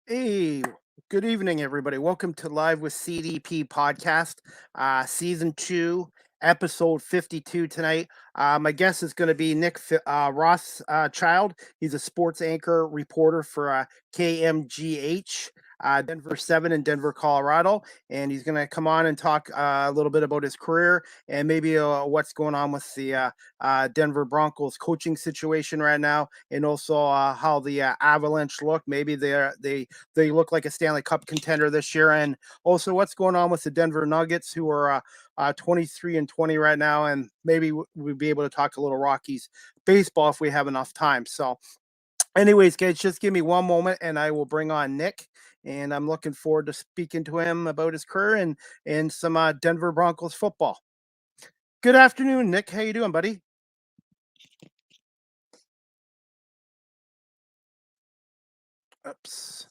Hey, good evening, everybody. Welcome to Live with CDP podcast, season 2, episode 52 tonight. My guest is going to be Nick Rothschild. He's a sports anchor reporter for KMGH. Denver 7 in Denver, Colorado, and he's going to come on and talk a little bit about his career and maybe what's going on with the Denver Broncos coaching situation right now, and also how the Avalanche look. Maybe they look like a Stanley Cup contender this year, and also what's going on with the Denver Nuggets, who are 23-20 right now, and maybe we'll be able to talk a little Rockies baseball if we have enough time. So anyways, guys, just give me one moment and I will bring on Nick. And I'm looking forward to speaking to him about his career and some Denver Broncos football. Good afternoon, Nick. How you doing, buddy? Oops.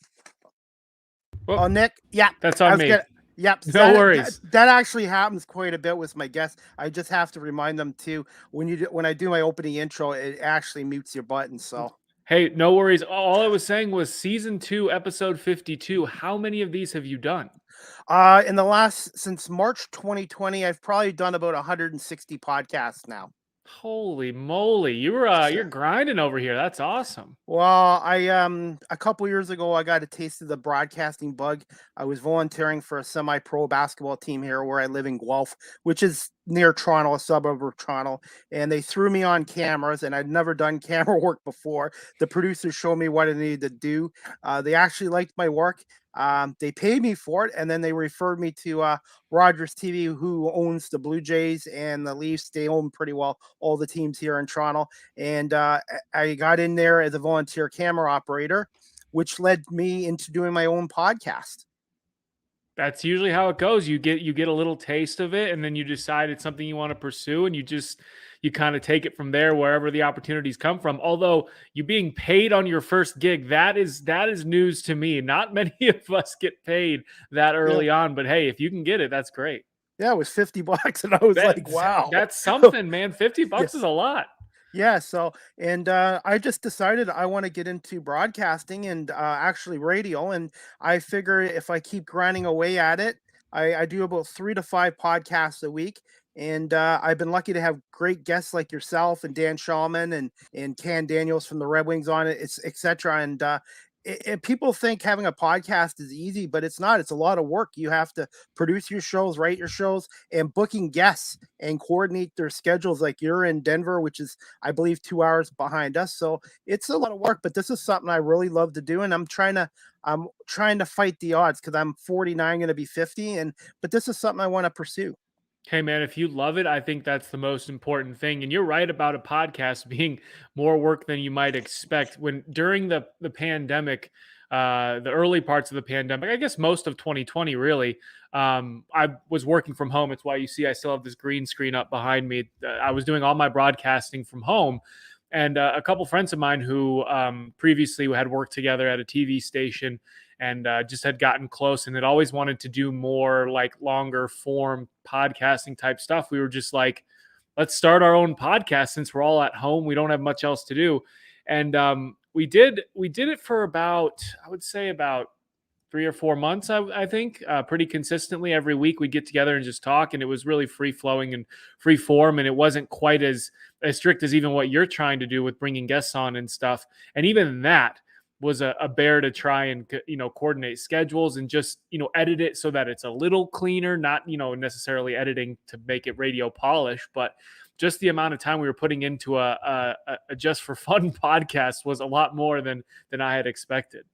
Well, oh, Nick. Yeah, that's on me. Yep. No worries. That actually happens quite a bit with my guests. I just have to remind them too, when I do my opening intro, it actually mutes your button. So. Hey, no worries. All I was saying was season 2, episode 52. How many of these have you done? Since March 2020, I've probably done about 160 podcasts now. Holy moly, you're grinding over here. That's awesome. Well, I a couple years ago I got a taste of the broadcasting bug. I was volunteering for a semi-pro basketball team here where I live in Guelph, which is near Toronto, a suburb of Toronto, and they threw me on cameras, and I'd never done camera work before. The producers showed me what I needed to do. They actually liked my work. They paid me for it, and then they referred me to Rogers TV, who owns the Blue Jays and the Leafs. They own pretty well all the teams here in Toronto. And I got in there as a volunteer camera operator, which led me into doing my own podcast. That's usually how it goes. You get a little taste of it, and then you decide it's something you want to pursue, and you kind of take it from there wherever the opportunities come from. Although you being paid on your first gig, that is news to me. Not many of us get paid that early on, but hey, if you can get it, that's great. Yeah, it was $50, and I was like, wow. That's something, man. $50 is a lot. Yeah, so, and I just decided I want to get into broadcasting and actually radio, and I figure if I keep grinding away at it, I do about 3 to 5 podcasts a week, and I've been lucky to have great guests like yourself and Dan Shulman and Ken Daniels from the Red Wings on it, etc. And people think having a podcast is easy, but it's not. It's a lot of work. You have to produce your shows, write your shows, and booking guests and coordinate their schedules. Like you're in Denver, which is, I believe, 2 hours behind us. So it's a lot of work, but this is something I really love to do. And I'm trying to fight the odds because I'm 49, going to be 50. But this is something I want to pursue. Hey, man, if you love it, I think that's the most important thing. And you're right about a podcast being more work than you might expect. When during the pandemic, the early parts of the pandemic, I guess most of 2020, really, I was working from home. It's why you see I still have this green screen up behind me. I was doing all my broadcasting from home. And a couple friends of mine who previously had worked together at a TV station and just had gotten close and had always wanted to do more like longer form podcasting type stuff. We were just like, let's start our own podcast since we're all at home. We don't have much else to do. And we did it for about, I would say about 3 or 4 months, I think, pretty consistently. Every week we'd get together and just talk, and it was really free flowing and free form. And it wasn't quite as strict as even what you're trying to do with bringing guests on and stuff. And even that was a bear to try and, coordinate schedules and just, edit it so that it's a little cleaner, not, necessarily editing to make it radio polish, but just the amount of time we were putting into a just for fun podcast was a lot more than I had expected.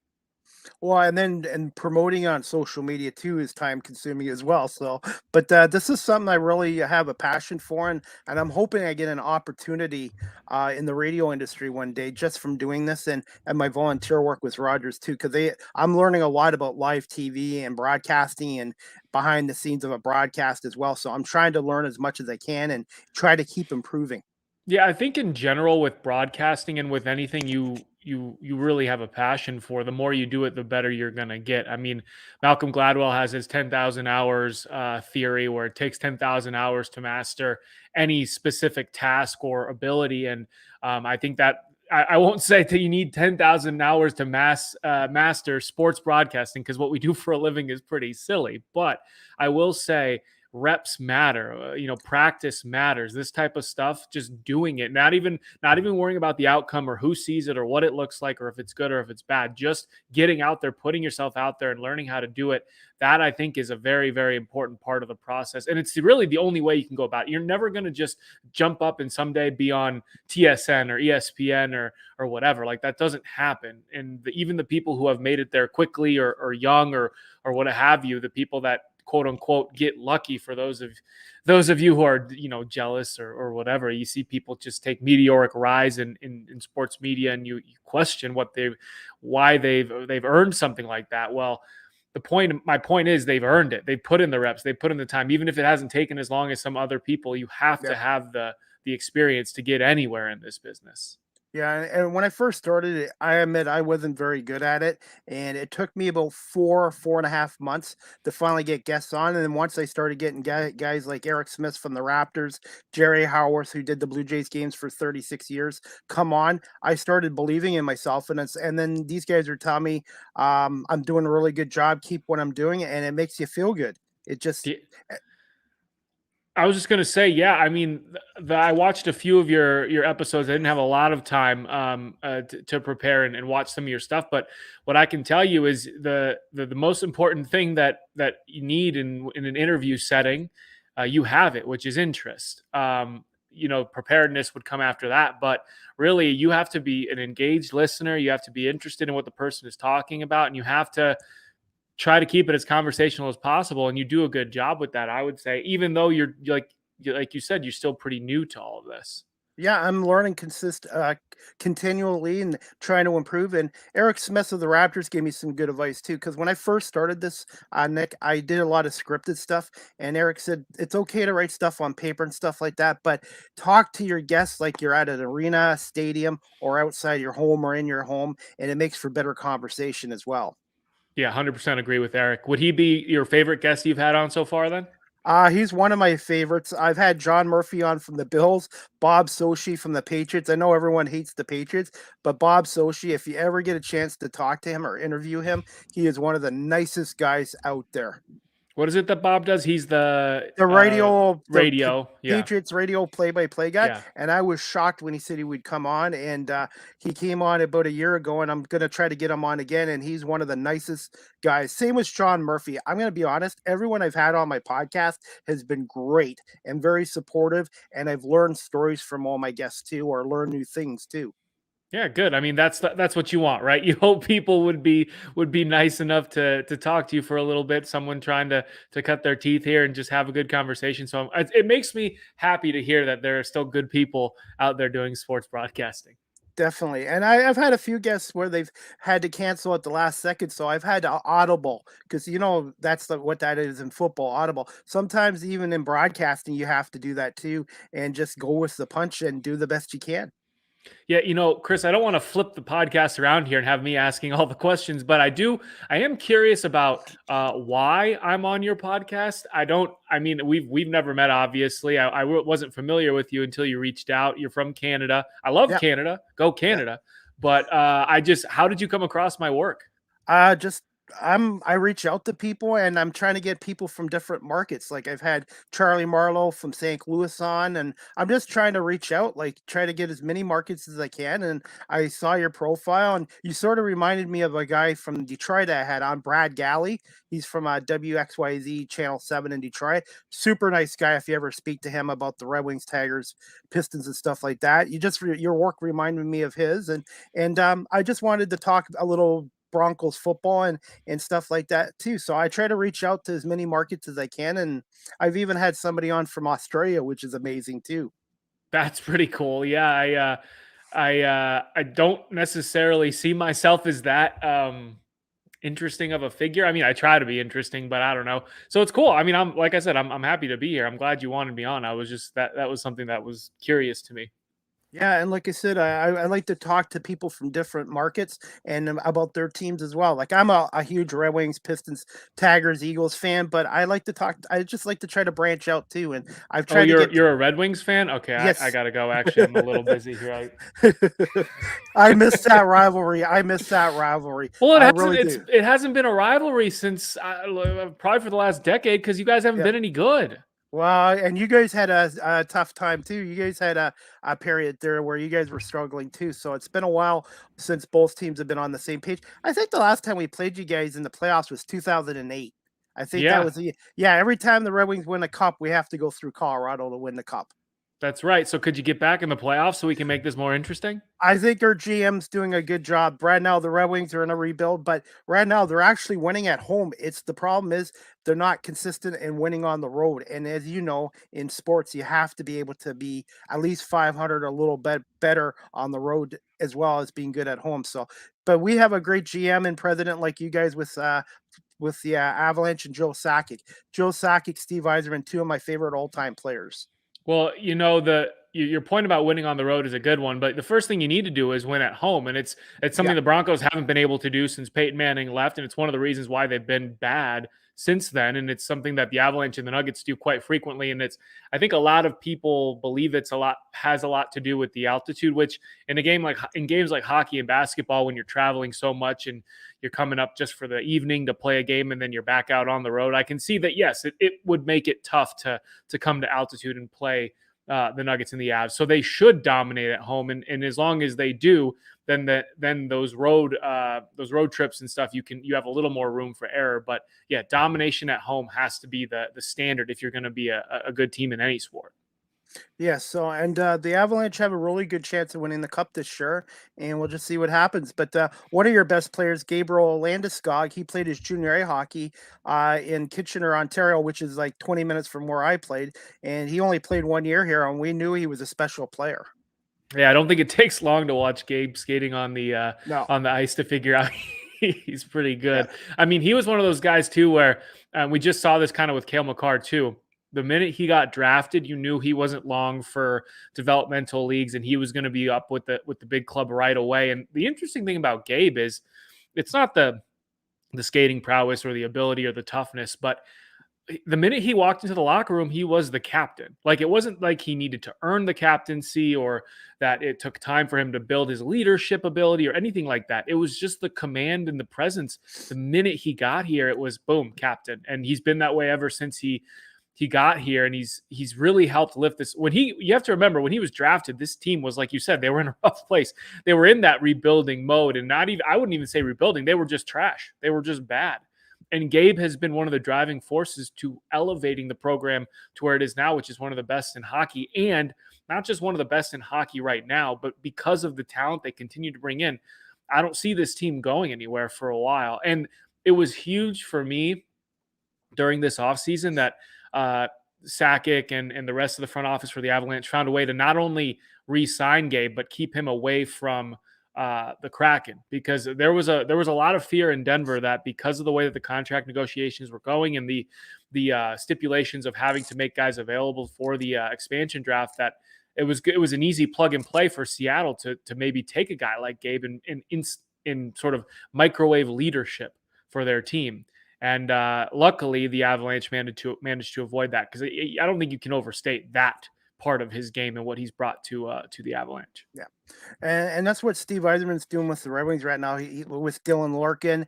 Well, and then and promoting on social media too is time consuming as well. So, but this is something I really have a passion for, and I'm hoping I get an opportunity in the radio industry one day just from doing this and my volunteer work with Rogers too, because they I'm learning a lot about live TV and broadcasting and behind the scenes of a broadcast as well. So I'm trying to learn as much as I can and try to keep improving. Yeah, I think in general with broadcasting and with anything you really have a passion for, the more you do it, the better you're gonna get. I mean, Malcolm Gladwell has his 10,000 hours theory, where it takes 10,000 hours to master any specific task or ability, and I think that. I won't say that you need 10,000 hours to master sports broadcasting, because what we do for a living is pretty silly. But I will say reps matter. Practice matters. This type of stuff, just doing it, not even worrying about the outcome or who sees it or what it looks like or if it's good or if it's bad. Just getting out there, putting yourself out there and learning how to do it. That, I think, is a very, very important part of the process. And it's really the only way you can go about it. You're never going to just jump up and someday be on TSN or ESPN or whatever. Like, that doesn't happen. And even the people who have made it there quickly or young or what have you, the people that quote unquote get lucky, for those of you who are jealous or whatever, you see people just take meteoric rise in sports media, and you question why they've earned something like that. Well, my point is, they've earned it. They've put in the reps, they've put in the time. Even if it hasn't taken as long as some other people, you have to have the experience to get anywhere in this business. Yeah, and when I first started it, I admit I wasn't very good at it, and it took me about 4.5 months to finally get guests on. And then once I started getting guys like Eric Smith from the Raptors, Jerry Howarth, who did the Blue Jays games for 36 years, come on, I started believing in myself, and then these guys are telling me I'm doing a really good job, keep what I'm doing, and it makes you feel good. It just I was just gonna say, yeah. I mean, I watched a few of your episodes. I didn't have a lot of time to prepare and watch some of your stuff, but what I can tell you is the most important thing that you need in an interview setting, you have it, which is interest. Preparedness would come after that, but really, you have to be an engaged listener. You have to be interested in what the person is talking about, and you have to try to keep it as conversational as possible. And you do a good job with that, I would say, even though like you said, you're still pretty new to all of this. Yeah, I'm learning continually and trying to improve. And Eric Smith of the Raptors gave me some good advice too. Because when I first started this, Nick, I did a lot of scripted stuff, and Eric said it's okay to write stuff on paper and stuff like that, but talk to your guests like you're at an arena, stadium, or outside your home or in your home, and it makes for better conversation as well. Yeah, 100% agree with Eric. Would he be your favorite guest you've had on so far then? He's one of my favorites. I've had John Murphy on from the Bills, Bob Sochi from the Patriots. I know everyone hates the Patriots, but Bob Sochi, if you ever get a chance to talk to him or interview him, he is one of the nicest guys out there. What is it that Bob does? He's the The radio. Yeah. Patriots radio play-by-play guy, Yeah. and I was shocked when he said he would come on, and he came on about a year ago, and I'm gonna try to get him on again, and he's one of the nicest guys. Same with Sean Murphy. I'm gonna be honest, everyone I've had on my podcast has been great and very supportive, and I've learned stories from all my guests too, or learned new things too. Yeah, good. I mean, that's what you want, right? You hope people would be nice enough to talk to you for a little bit. Someone trying to cut their teeth here and just have a good conversation. So it makes me happy to hear that there are still good people out there doing sports broadcasting. Definitely. And I've had a few guests where they've had to cancel at the last second. So I've had to audible because, that's what that is in football, audible. Sometimes even in broadcasting, you have to do that too and just go with the punch and do the best you can. Yeah, Chris, I don't want to flip the podcast around here and have me asking all the questions, but I am curious about why I'm on your podcast. I mean, we've never met, obviously. I wasn't familiar with you until you reached out. You're from Canada. I love Yeah. Canada. Go Canada. But how did you come across my work? Just I reach out to people and I'm trying to get people from different markets. Like I've had Charlie Marlowe from St. Louis on, and I'm just trying to reach out, like try to get as many markets as I can. And I saw your profile and you sort of reminded me of a guy from Detroit I had on, Brad Galley. He's from WXYZ Channel 7 in Detroit. Super nice guy if you ever speak to him about the Red Wings, Tigers, Pistons and stuff like that. Your work reminded me of his, and I just wanted to talk a little Broncos football and stuff like that too. So I try to reach out to as many markets as I can, and I've even had somebody on from Australia, which is amazing too. That's pretty cool. Yeah, I don't necessarily see myself as that interesting of a figure. I mean, I try to be interesting, but I don't know. So it's cool. I mean, I'm like I said, I'm happy to be here. I'm glad you wanted me on. I was just that was something that was curious to me. Yeah, and like I said, I like to talk to people from different markets and about their teams as well. Like I'm a huge Red Wings, Pistons, Tigers, Eagles fan, but I like to talk. I just like to try to branch out too, and I've Oh, tried to get. you're a Red Wings fan? Okay, I Yes. gotta go. Actually, I'm a little busy here. I miss that rivalry. I miss that rivalry. Well, I really do. it hasn't been a rivalry since probably for the last decade because you guys haven't Yeah. been any good. Well, and you guys had a tough time too. You guys had a period there where you guys were struggling too. So it's been a while since both teams have been on the same page. I think the last time we played you guys in the playoffs was 2008. I think that Yeah, was yeah. Every time the Red Wings win a cup, we have to go through Colorado to win the cup. that's right. So could you get back in the playoffs so we can make this more interesting? I think our GM's doing a good job. Right now, the Red Wings are in a rebuild, but right now they're actually winning at home. It's the problem is they're not consistent in winning on the road. And as you know, in sports, you have to be able to be at least 500, a little bit better on the road as well as being good at home. So, but we have a great GM and president like you guys with the Avalanche and Joe Sakic. Joe Sakic, Steve Yzerman, two of my favorite all time players. Well, you know your point about winning on the road is a good one, but the first thing you need to do is win at home, and it's Yeah. something the Broncos haven't been able to do since Peyton Manning left, and it's one of the reasons why they've been bad since then. And it's something that the Avalanche and the Nuggets do quite frequently. And it's I think a lot of people believe it's a lot has a lot to do with the altitude, which in games like hockey and basketball, when you're traveling so much and you're coming up just for the evening to play a game and then you're back out on the road, I can see that yes, it would make it tough to come to altitude and play the Nuggets and the Avs. So they should dominate at home, and as long as they do, then those road trips and stuff you have a little more room for error. But yeah, domination at home has to be the standard if you're going to be a good team in any sport. Yeah, so and the Avalanche have a really good chance of winning the cup this year, and we'll just see what happens. But one of your best players, Gabriel Landeskog, he played his junior A hockey in Kitchener, Ontario, which is like 20 minutes from where I played, and he only played 1 year here, and we knew he was a special player. Yeah, I don't think it takes long to watch Gabe skating on the No, ice to figure out he's pretty yeah, good. I mean, he was one of those guys too where we just saw this kind of with Cale Makar too. The minute he got drafted, you knew he wasn't long for developmental leagues, and he was going to be up with the big club right away. And the interesting thing about Gabe is, it's not the skating prowess or the ability or the toughness, but the minute he walked into the locker room, he was the captain. Like it wasn't like he needed to earn the captaincy or that it took time for him to build his leadership ability or anything like that. It was just the command and the presence. The minute he got here, it was boom, captain. And he's been that way ever since he got here, and he's really helped lift this. You have to remember when he was drafted, this team was, like you said, they were in a rough place. They were in that rebuilding mode, and not even I wouldn't even say rebuilding. They were just trash. They were just bad. And Gabe has been one of the driving forces to elevating the program to where it is now, which is one of the best in hockey, and not just one of the best in hockey right now, but because of the talent they continue to bring in, I don't see this team going anywhere for a while. And it was huge for me during this offseason that Sakic and the rest of the front office for the Avalanche found a way to not only re-sign Gabe, but keep him away from the Kraken, because there was a lot of fear in Denver that because of the way that the contract negotiations were going and the stipulations of having to make guys available for the expansion draft, that it was an easy plug and play for Seattle to maybe take a guy like Gabe in sort of microwave leadership for their team. And luckily, the Avalanche managed to avoid that, because I don't think you can overstate that part of his game and what he's brought to the Avalanche. yeah. And that's what Steve Yzerman's doing with the Red Wings right now. With Dylan Larkin,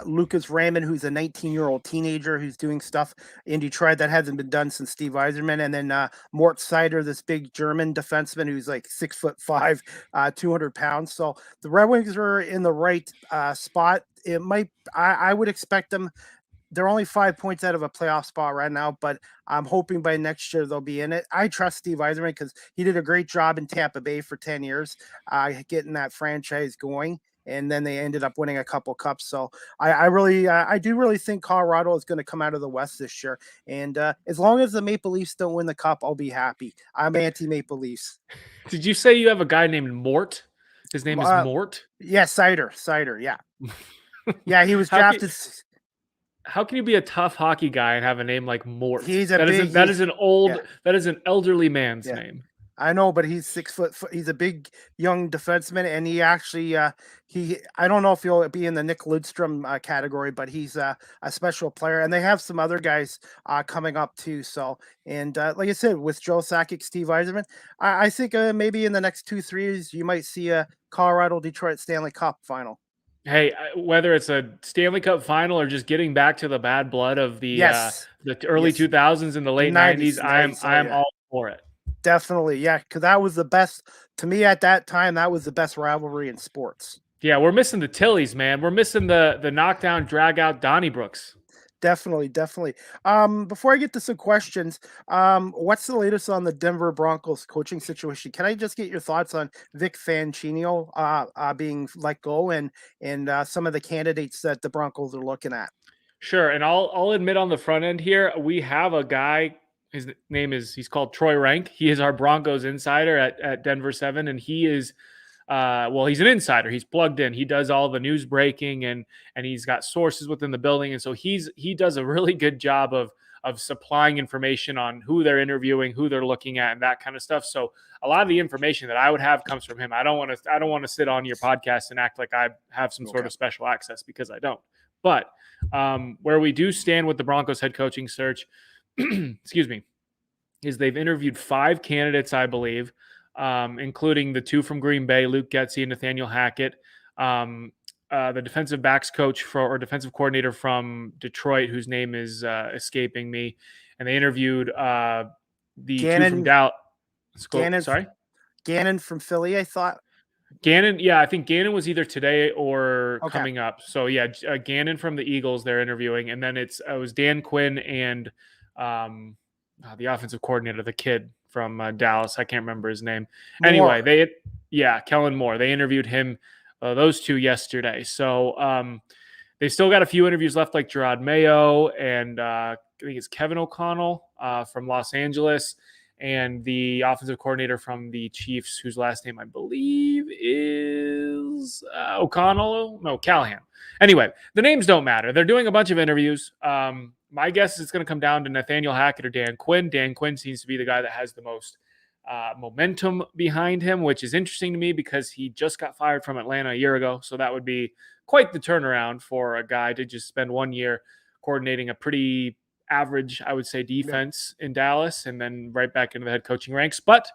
Lucas Raymond, who's a 19-year-old teenager who's doing stuff in Detroit that hasn't been done since Steve Yzerman, and then Mort Seider, this big German defenseman who's like 6'5", 200 pounds. So the Red Wings are in the right spot. It might. I would expect them. They're only 5 points out of a playoff spot right now, but I'm hoping by next year they'll be in it. I trust Steve Yzerman because he did a great job in Tampa Bay for 10 years, getting that franchise going. and then they ended up winning a couple cups. So I do really think Colorado is going to come out of the West this year. And as long as the Maple Leafs don't win the cup, I'll be happy. I'm anti Maple Leafs. Did you say you have a guy named Mort? His name is Mort? Yeah, Cider. Yeah. Yeah, he was How can, drafted. how can you be a tough hockey guy and have a name like Mort? He's a That big. isn't that is an old Yeah, that is an elderly man's yeah. name. I know, but he's 6 foot. He's a big young defenseman, and he actually he. I don't know if he'll be in the Nick Lidstrom category, but he's a special player. And they have some other guys coming up too. So, and like I said, with Joe Sakic, Steve Yzerman, I think maybe in the next 2-3 years you might see a Colorado Detroit Stanley Cup final. Hey, whether it's a Stanley Cup final or just getting back to the bad blood of the Yes, early yes, 2000s and the late 90s, I'm yeah. all for it. Definitely, yeah, because that was the best to me at that time. That was the best rivalry in sports. Yeah, we're missing the Tillies, man. We're missing the knockdown, drag out Donnybrooks. Definitely. Before I get to some questions, what's the latest on the Denver Broncos coaching situation? Can I just get your thoughts on Vic Fangio being let go and some of the candidates that the Broncos are looking at? Sure, and I'll admit on the front end here, we have a guy. His name is he's called Troy Rank. He is our Broncos insider at Denver 7, and he is well, he's an insider. He's plugged in. He does all the news breaking and he's got sources within the building, and so he does a really good job of supplying information on who they're interviewing, who they're looking at, and that kind of stuff. So a lot of the information that I would have comes from him. I don't want to sit on your podcast and act like I have some sort of special access, because I don't. But where we do stand with the Broncos head coaching search, excuse me, is they've interviewed 5 candidates, I believe, including the 2 from Green Bay, Luke Getsy and Nathaniel Hackett, the defensive backs coach or defensive coordinator from Detroit, whose name is escaping me, and they interviewed the Gannon, 2 from Dallas. Gannon from Philly, I thought. Gannon, yeah, I think Gannon was either today or coming up. So yeah, Gannon from the Eagles they're interviewing, and then it was Dan Quinn and the offensive coordinator, the kid from Dallas. I can't remember his name. Moore. Anyway, Kellen Moore. They interviewed him, those 2 yesterday. So they still got a few interviews left, like Gerard Mayo and I think it's Kevin O'Connell from Los Angeles, and the offensive coordinator from the Chiefs, whose last name I believe is Callahan. Anyway, the names don't matter. They're doing a bunch of interviews. My guess is it's going to come down to Nathaniel Hackett or Dan Quinn. Dan Quinn seems to be the guy that has the most momentum behind him, which is interesting to me because he just got fired from Atlanta a year ago. So that would be quite the turnaround for a guy to just spend 1 year coordinating a pretty average, I would say, defense in Dallas and then right back into the head coaching ranks. But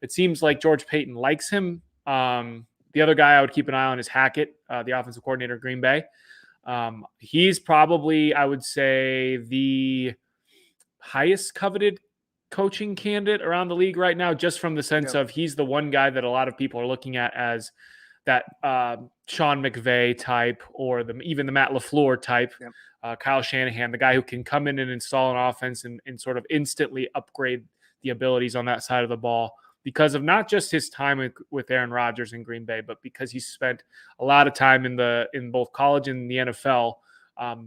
it seems like George Payton likes him. The other guy I would keep an eye on is Hackett, the offensive coordinator of Green Bay. He's probably, I would say, the highest coveted coaching candidate around the league right now, just from the sense of he's the one guy that a lot of people are looking at as that Sean McVay type, or even the Matt LaFleur type, Kyle Shanahan, the guy who can come in and install an offense and sort of instantly upgrade the abilities on that side of the ball, because of not just his time with Aaron Rodgers in Green Bay, but because he's spent a lot of time in both college and the NFL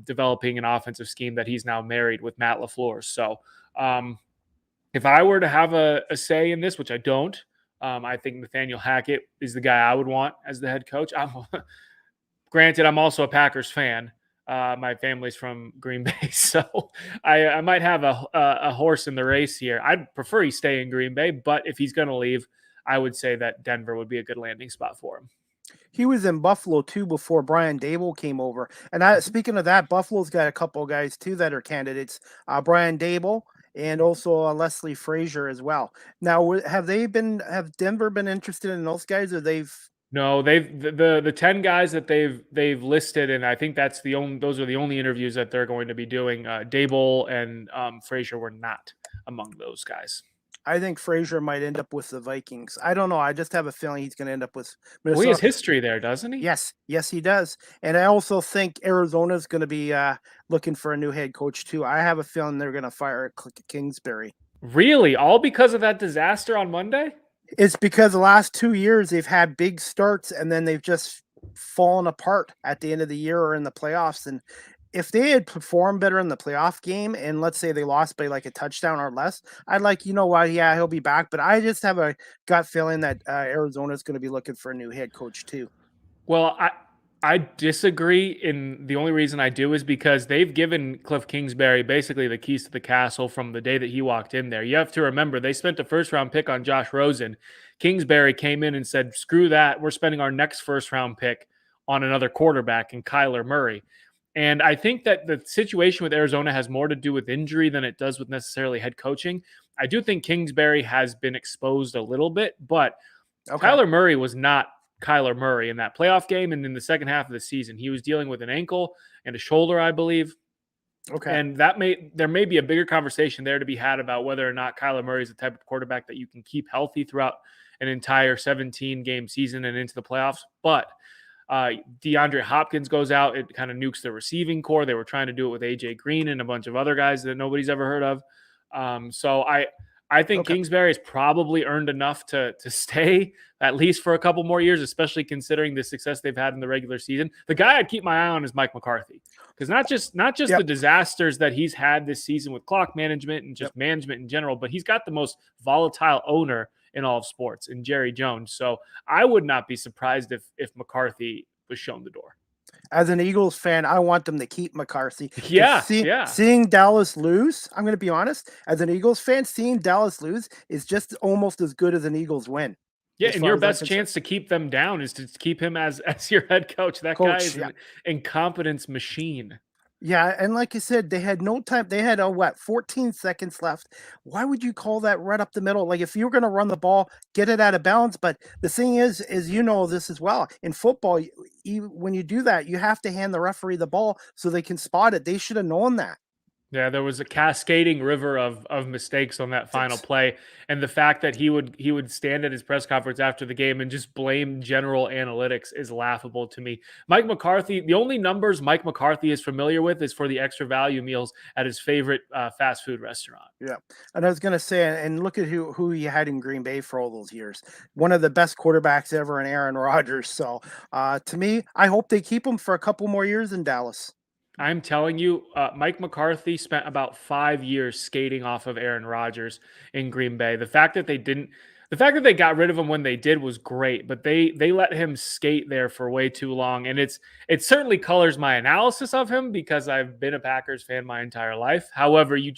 developing an offensive scheme that he's now married with Matt LaFleur. So if I were to have a say in this, which I don't, I think Nathaniel Hackett is the guy I would want as the head coach. Granted, I'm also a Packers fan. My family's from Green Bay, so I might have a horse in the race here. I'd prefer he stay in Green Bay, but if he's going to leave, I would say that Denver would be a good landing spot for him. He was in Buffalo too before Brian Daboll came over. And speaking of that, Buffalo's got a couple of guys too that are candidates. Brian Daboll and also Leslie Frazier as well. Now, have Denver been interested in those guys, or they've? No, the 10 guys that they've listed, and I think those are the only interviews that they're going to be doing. Daboll and Frazier were not among those guys. I think Frazier might end up with the Vikings. I don't know. I just have a feeling he's going to end up with Minnesota. Well, he has history there, doesn't he? Yes, he does. And I also think Arizona is going to be looking for a new head coach too. I have a feeling they're going to fire Kingsbury. Really? All because of that disaster on Monday? It's because the last 2 years they've had big starts and then they've just fallen apart at the end of the year or in the playoffs. And if they had performed better in the playoff game, and let's say they lost by like a touchdown or less, I'd like, you know what, yeah, he'll be back. But I just have a gut feeling that Arizona is going to be looking for a new head coach too. Well, I disagree, and the only reason I do is because they've given Cliff Kingsbury basically the keys to the castle from the day that he walked in there. You have to remember they spent a first round pick on Josh Rosen. Kingsbury came in and said, "Screw that, we're spending our next first round pick on another quarterback and Kyler Murray." And I think that the situation with Arizona has more to do with injury than it does with necessarily head coaching. I do think Kingsbury has been exposed a little bit, but Okay. Kyler Murray was not Kyler Murray in that playoff game and in the second half of the season. He was dealing with an ankle and a shoulder, I believe. Okay. And there may be a bigger conversation there to be had about whether or not Kyler Murray is the type of quarterback that you can keep healthy throughout an entire 17 game season and into the playoffs. But DeAndre Hopkins goes out. It kind of nukes the receiving core. They were trying to do it with AJ Green and a bunch of other guys that nobody's ever heard of. So I think Okay. Kingsbury has probably earned enough to stay at least for a couple more years, especially considering the success they've had in the regular season. The guy I'd keep my eye on is Mike McCarthy, because not just Yep. the disasters that he's had this season with clock management and just management in general, but he's got the most volatile owner in all of sports in Jerry Jones. So I would not be surprised if McCarthy was shown the door. As an Eagles fan, I want them to keep McCarthy. 'Cause Yeah. seeing Dallas lose, I'm going to be honest. As an Eagles fan, seeing Dallas lose is just almost as good as an Eagles win. Yeah, As and far your as I'm best concerned. chance to keep them down is to keep him as your head coach. That guy Coach, is yeah. an incompetence machine. Yeah, and like you said, they had no time. They had 14 seconds left. Why would you call that right up the middle? Like if you're going to run the ball, get it out of bounds. But the thing is you know this as well. In football, when you do that, you have to hand the referee the ball so they can spot it. They should have known that. Yeah, there was a cascading river of mistakes on that final play, and the fact that he would stand at his press conference after the game and just blame general analytics is laughable to me. Mike McCarthy, the only numbers Mike McCarthy is familiar with is for the extra value meals at his favorite fast food restaurant. Yeah, and I was gonna say, and look at who he had in Green Bay for all those years. One of the best quarterbacks ever in Aaron Rodgers. So, to me, I hope they keep him for a couple more years in Dallas. I'm telling you, Mike McCarthy spent about 5 years skating off of Aaron Rodgers in Green Bay. The fact that they got rid of him when they did was great, but they let him skate there for way too long, and it certainly colors my analysis of him because I've been a Packers fan my entire life. However, you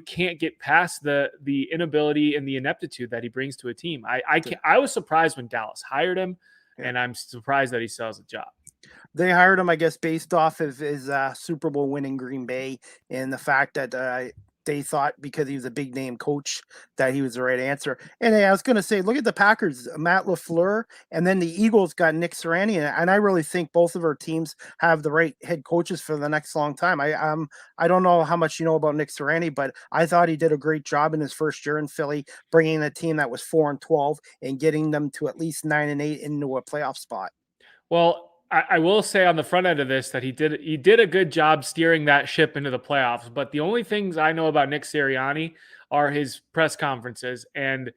can't get past the inability and the ineptitude that he brings to a team. I was surprised when Dallas hired him, Yeah. and I'm surprised that he still has a job. They hired him, I guess, based off of his Super Bowl winning Green Bay and the fact that they thought because he was a big name coach that he was the right answer. And I was going to say, look at the Packers, Matt LaFleur, and then the Eagles got Nick Sirianni, and I really think both of our teams have the right head coaches for the next long time. I don't know how much you know about Nick Sirianni, but I thought he did a great job in his first year in Philly, bringing a team that was 4-12 and getting them to at least 9-8 into a playoff spot. Well, I will say on the front end of this that he did a good job steering that ship into the playoffs. But the only things I know about Nick Sirianni are his press conferences, and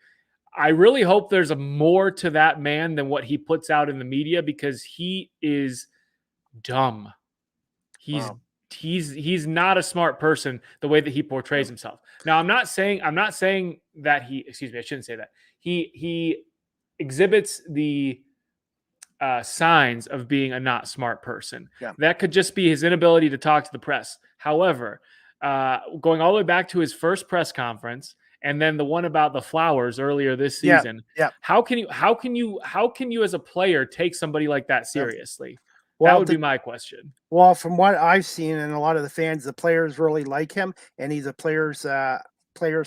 I really hope there's a more to that man than what he puts out in the media because he is dumb. He's Wow. he's not a smart person the way that he portrays himself. Now, I'm not saying that excuse me, I shouldn't say that. He exhibits the signs of being a not smart person. Yeah. That could just be his inability to talk to the press. However, going all the way back to his first press conference and then the one about the flowers earlier this season, Yeah. how can you as a player take somebody like that seriously? Well, That would be my question. Well, from what I've seen and a lot of the fans, the players really like him, and he's a players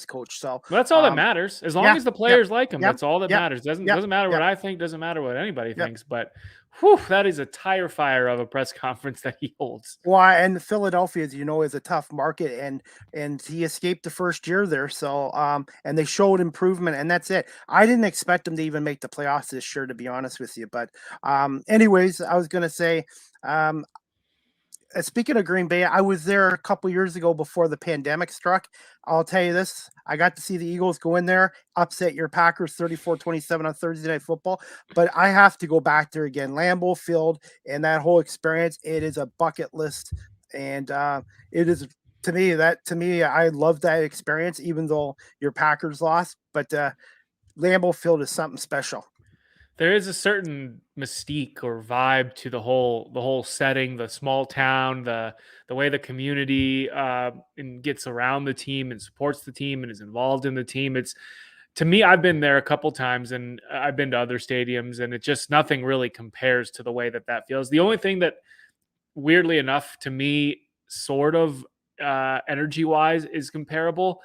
coach. So Well, that's all that matters. As long yeah, as the yep, players like him, yep, that's all that yep, matters. Doesn't yep, doesn't matter what yep, I think. Doesn't matter what anybody yep. thinks. But whew, that is a tire fire of a press conference that he holds. Well, and Philadelphia, as you know, is a tough market, and he escaped the first year there. So and they showed improvement, and that's it. I didn't expect him to even make the playoffs this year, to be honest with you. But anyways, I was gonna say, um, speaking of Green Bay, I was there a couple years ago before the pandemic struck. I'll tell you this, I got to see the Eagles go in there, upset your Packers 34-27 on Thursday Night Football, but I have to go back there again. Lambeau Field and that whole experience, it is a bucket list, and it is to me, I love that experience, even though your Packers lost. But Lambeau Field is something special. There is a certain mystique or vibe to the whole setting, the small town, the way the community and gets around the team and supports the team and is involved in the team. It's to me, I've been there a couple times and I've been to other stadiums, and it just nothing really compares to the way that feels. The only thing that, weirdly enough, to me, sort of energy wise, is comparable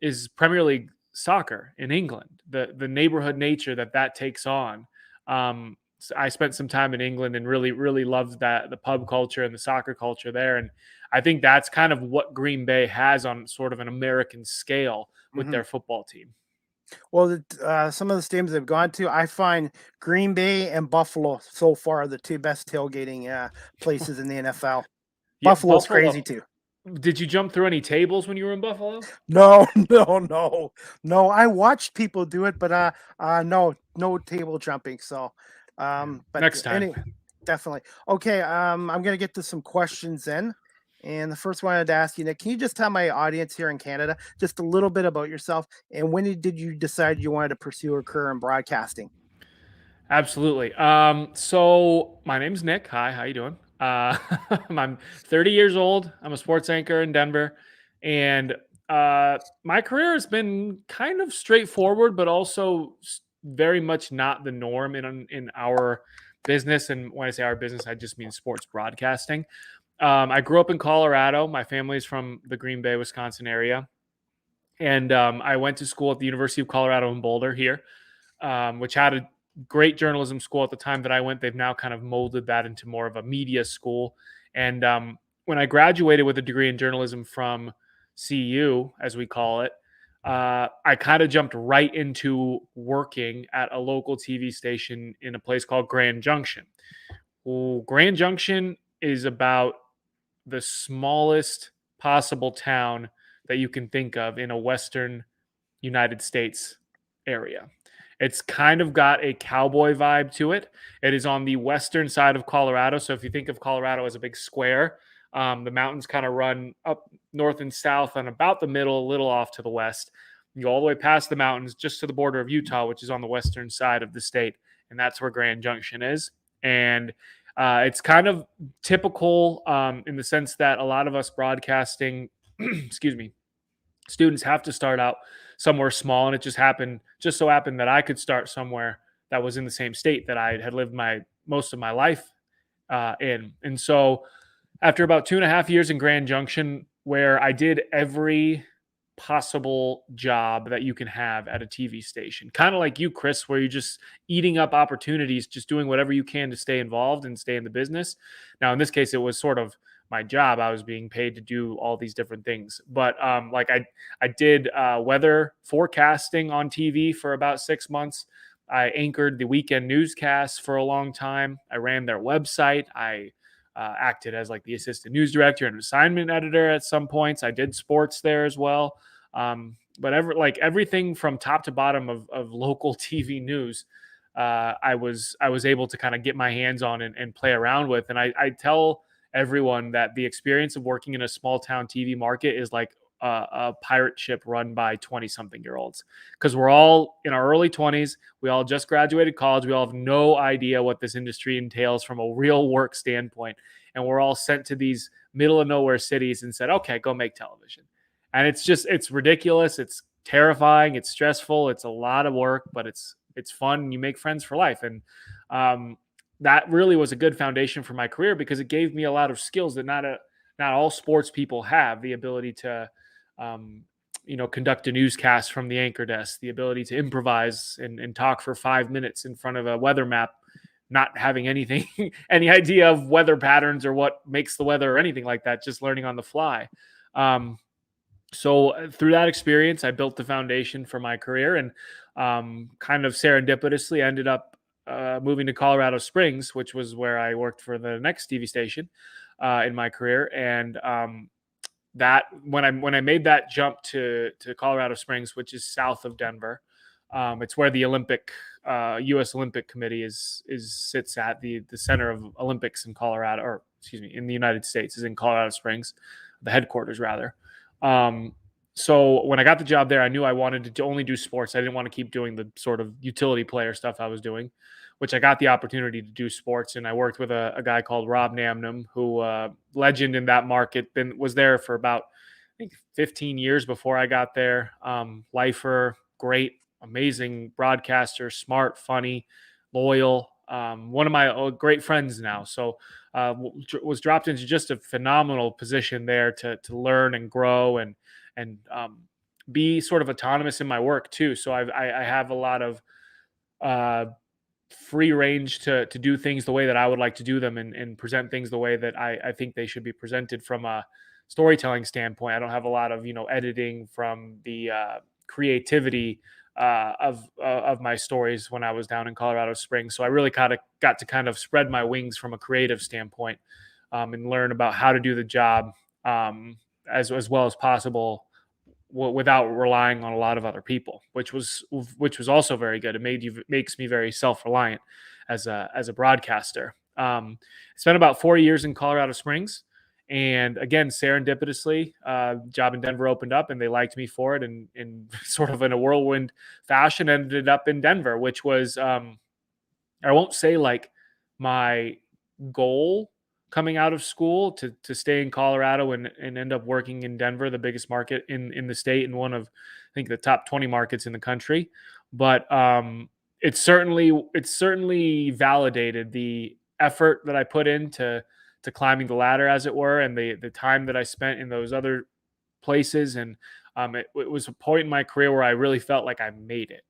is Premier League soccer in England. The neighborhood nature that takes on. I spent some time in England and really loved that, the pub culture and the soccer culture there. And I think that's kind of what Green Bay has on sort of an American scale with Mhm. their football team. Well, some of the stadiums I've gone to, I find Green Bay and Buffalo so far are the two best tailgating places in the NFL. Yeah, Buffalo's crazy Buffalo. too. Did you jump through any tables when you were in Buffalo? No, no. I watched people do it, but no table jumping. So, Yeah. but Next time. anyway, definitely. Okay, I'm gonna get to some questions in. And the first one I had to ask you, Nick, can you just tell my audience here in Canada just a little bit about yourself and when did you decide you wanted to pursue a career in broadcasting? Absolutely. So my name's Nick. Hi, how you doing? I'm 30 years old. I'm a sports anchor in Denver, and my career has been kind of straightforward, but also very much not the norm in our business. And when I say our business, I just mean sports broadcasting. I grew up in Colorado. My family's from the Green Bay, Wisconsin area, and I went to school at the University of Colorado in Boulder here, which had a great journalism school at the time that I went. They've now kind of molded that into more of a media school. And when I graduated with a degree in journalism from CU, as we call it, I kind of jumped right into working at a local TV station in a place called Grand Junction. Well, Grand Junction is about the smallest possible town that you can think of in a Western United States area. It's kind of got a cowboy vibe to it. It is on the western side of Colorado. So if you think of Colorado as a big square, the mountains kind of run up north and south and about the middle, a little off to the west. You go all the way past the mountains just to the border of Utah, which is on the western side of the state. And that's where Grand Junction is. And it's kind of typical in the sense that a lot of us broadcasting, excuse me, students have to start out somewhere small, and it just so happened that I could start somewhere that was in the same state that I had lived my most of my life in. And so after about 2.5 years in Grand Junction, where I did every possible job that you can have at a TV station, kind of like you, Chris, where you're just eating up opportunities, just doing whatever you can to stay involved and stay in the business. Now, in this case, it was sort of my job. I was being paid to do all these different things, but like I did weather forecasting on TV for about 6 months. I anchored the weekend newscasts for a long time. I ran their website. I acted as like the assistant news director and assignment editor at some points. I did sports there as well. But everything from top to bottom of local TV news, I was able to kind of get my hands on and play around with. And I tell everyone that the experience of working in a small town TV market is like a pirate ship run by 20 something year olds, because we're all in our early 20s. We all just graduated college. We all have no idea what this industry entails from a real work standpoint. And we're all sent to these middle of nowhere cities and said, okay, go make television. And it's ridiculous. It's terrifying. It's stressful. It's a lot of work, but it's fun. You make friends for life. And um, that really was a good foundation for my career, because it gave me a lot of skills that not all sports people have. The ability to um, conduct a newscast from the anchor desk, the ability to improvise and talk for 5 minutes in front of a weather map, not having anything, any idea of weather patterns or what makes the weather or anything like that, just learning on the fly. So through that experience, I built the foundation for my career, and kind of serendipitously ended up moving to Colorado Springs, which was where I worked for the next TV station in my career. And that when I made that jump to Colorado Springs, which is south of Denver, it's where the U.S. Olympic Committee sits at the center of Olympics in Colorado, or excuse me, in the United States, is in Colorado Springs, the headquarters rather. So when I got the job there, I knew I wanted to only do sports. I didn't want to keep doing the sort of utility player stuff I was doing, which I got the opportunity to do sports. And I worked with a guy called Rob Namnam, who legend in that market, was there for about, I think, 15 years before I got there. Lifer, great, amazing broadcaster, smart, funny, loyal. One of my great friends now. So was dropped into just a phenomenal position there to learn and grow and be sort of autonomous in my work too. So I have a lot of free range to do things the way that I would like to do them, and present things the way that I think they should be presented from a storytelling standpoint. I don't have a lot of editing from the creativity of my stories when I was down in Colorado Springs. So I really got to kind of spread my wings from a creative standpoint, and learn about how to do the job as well as possible without relying on a lot of other people, which was also very good. It makes me very self-reliant as a broadcaster. Spent about 4 years in Colorado Springs, and again, serendipitously, job in Denver opened up, and they liked me for it, and in sort of in a whirlwind fashion, ended up in Denver, which was I won't say like my goal coming out of school to stay in Colorado and end up working in Denver, the biggest market in the state and one of, I think, the top 20 markets in the country. But it certainly validated the effort that I put into climbing the ladder, as it were, and the time that I spent in those other places. And it was a point in my career where I really felt like I made it.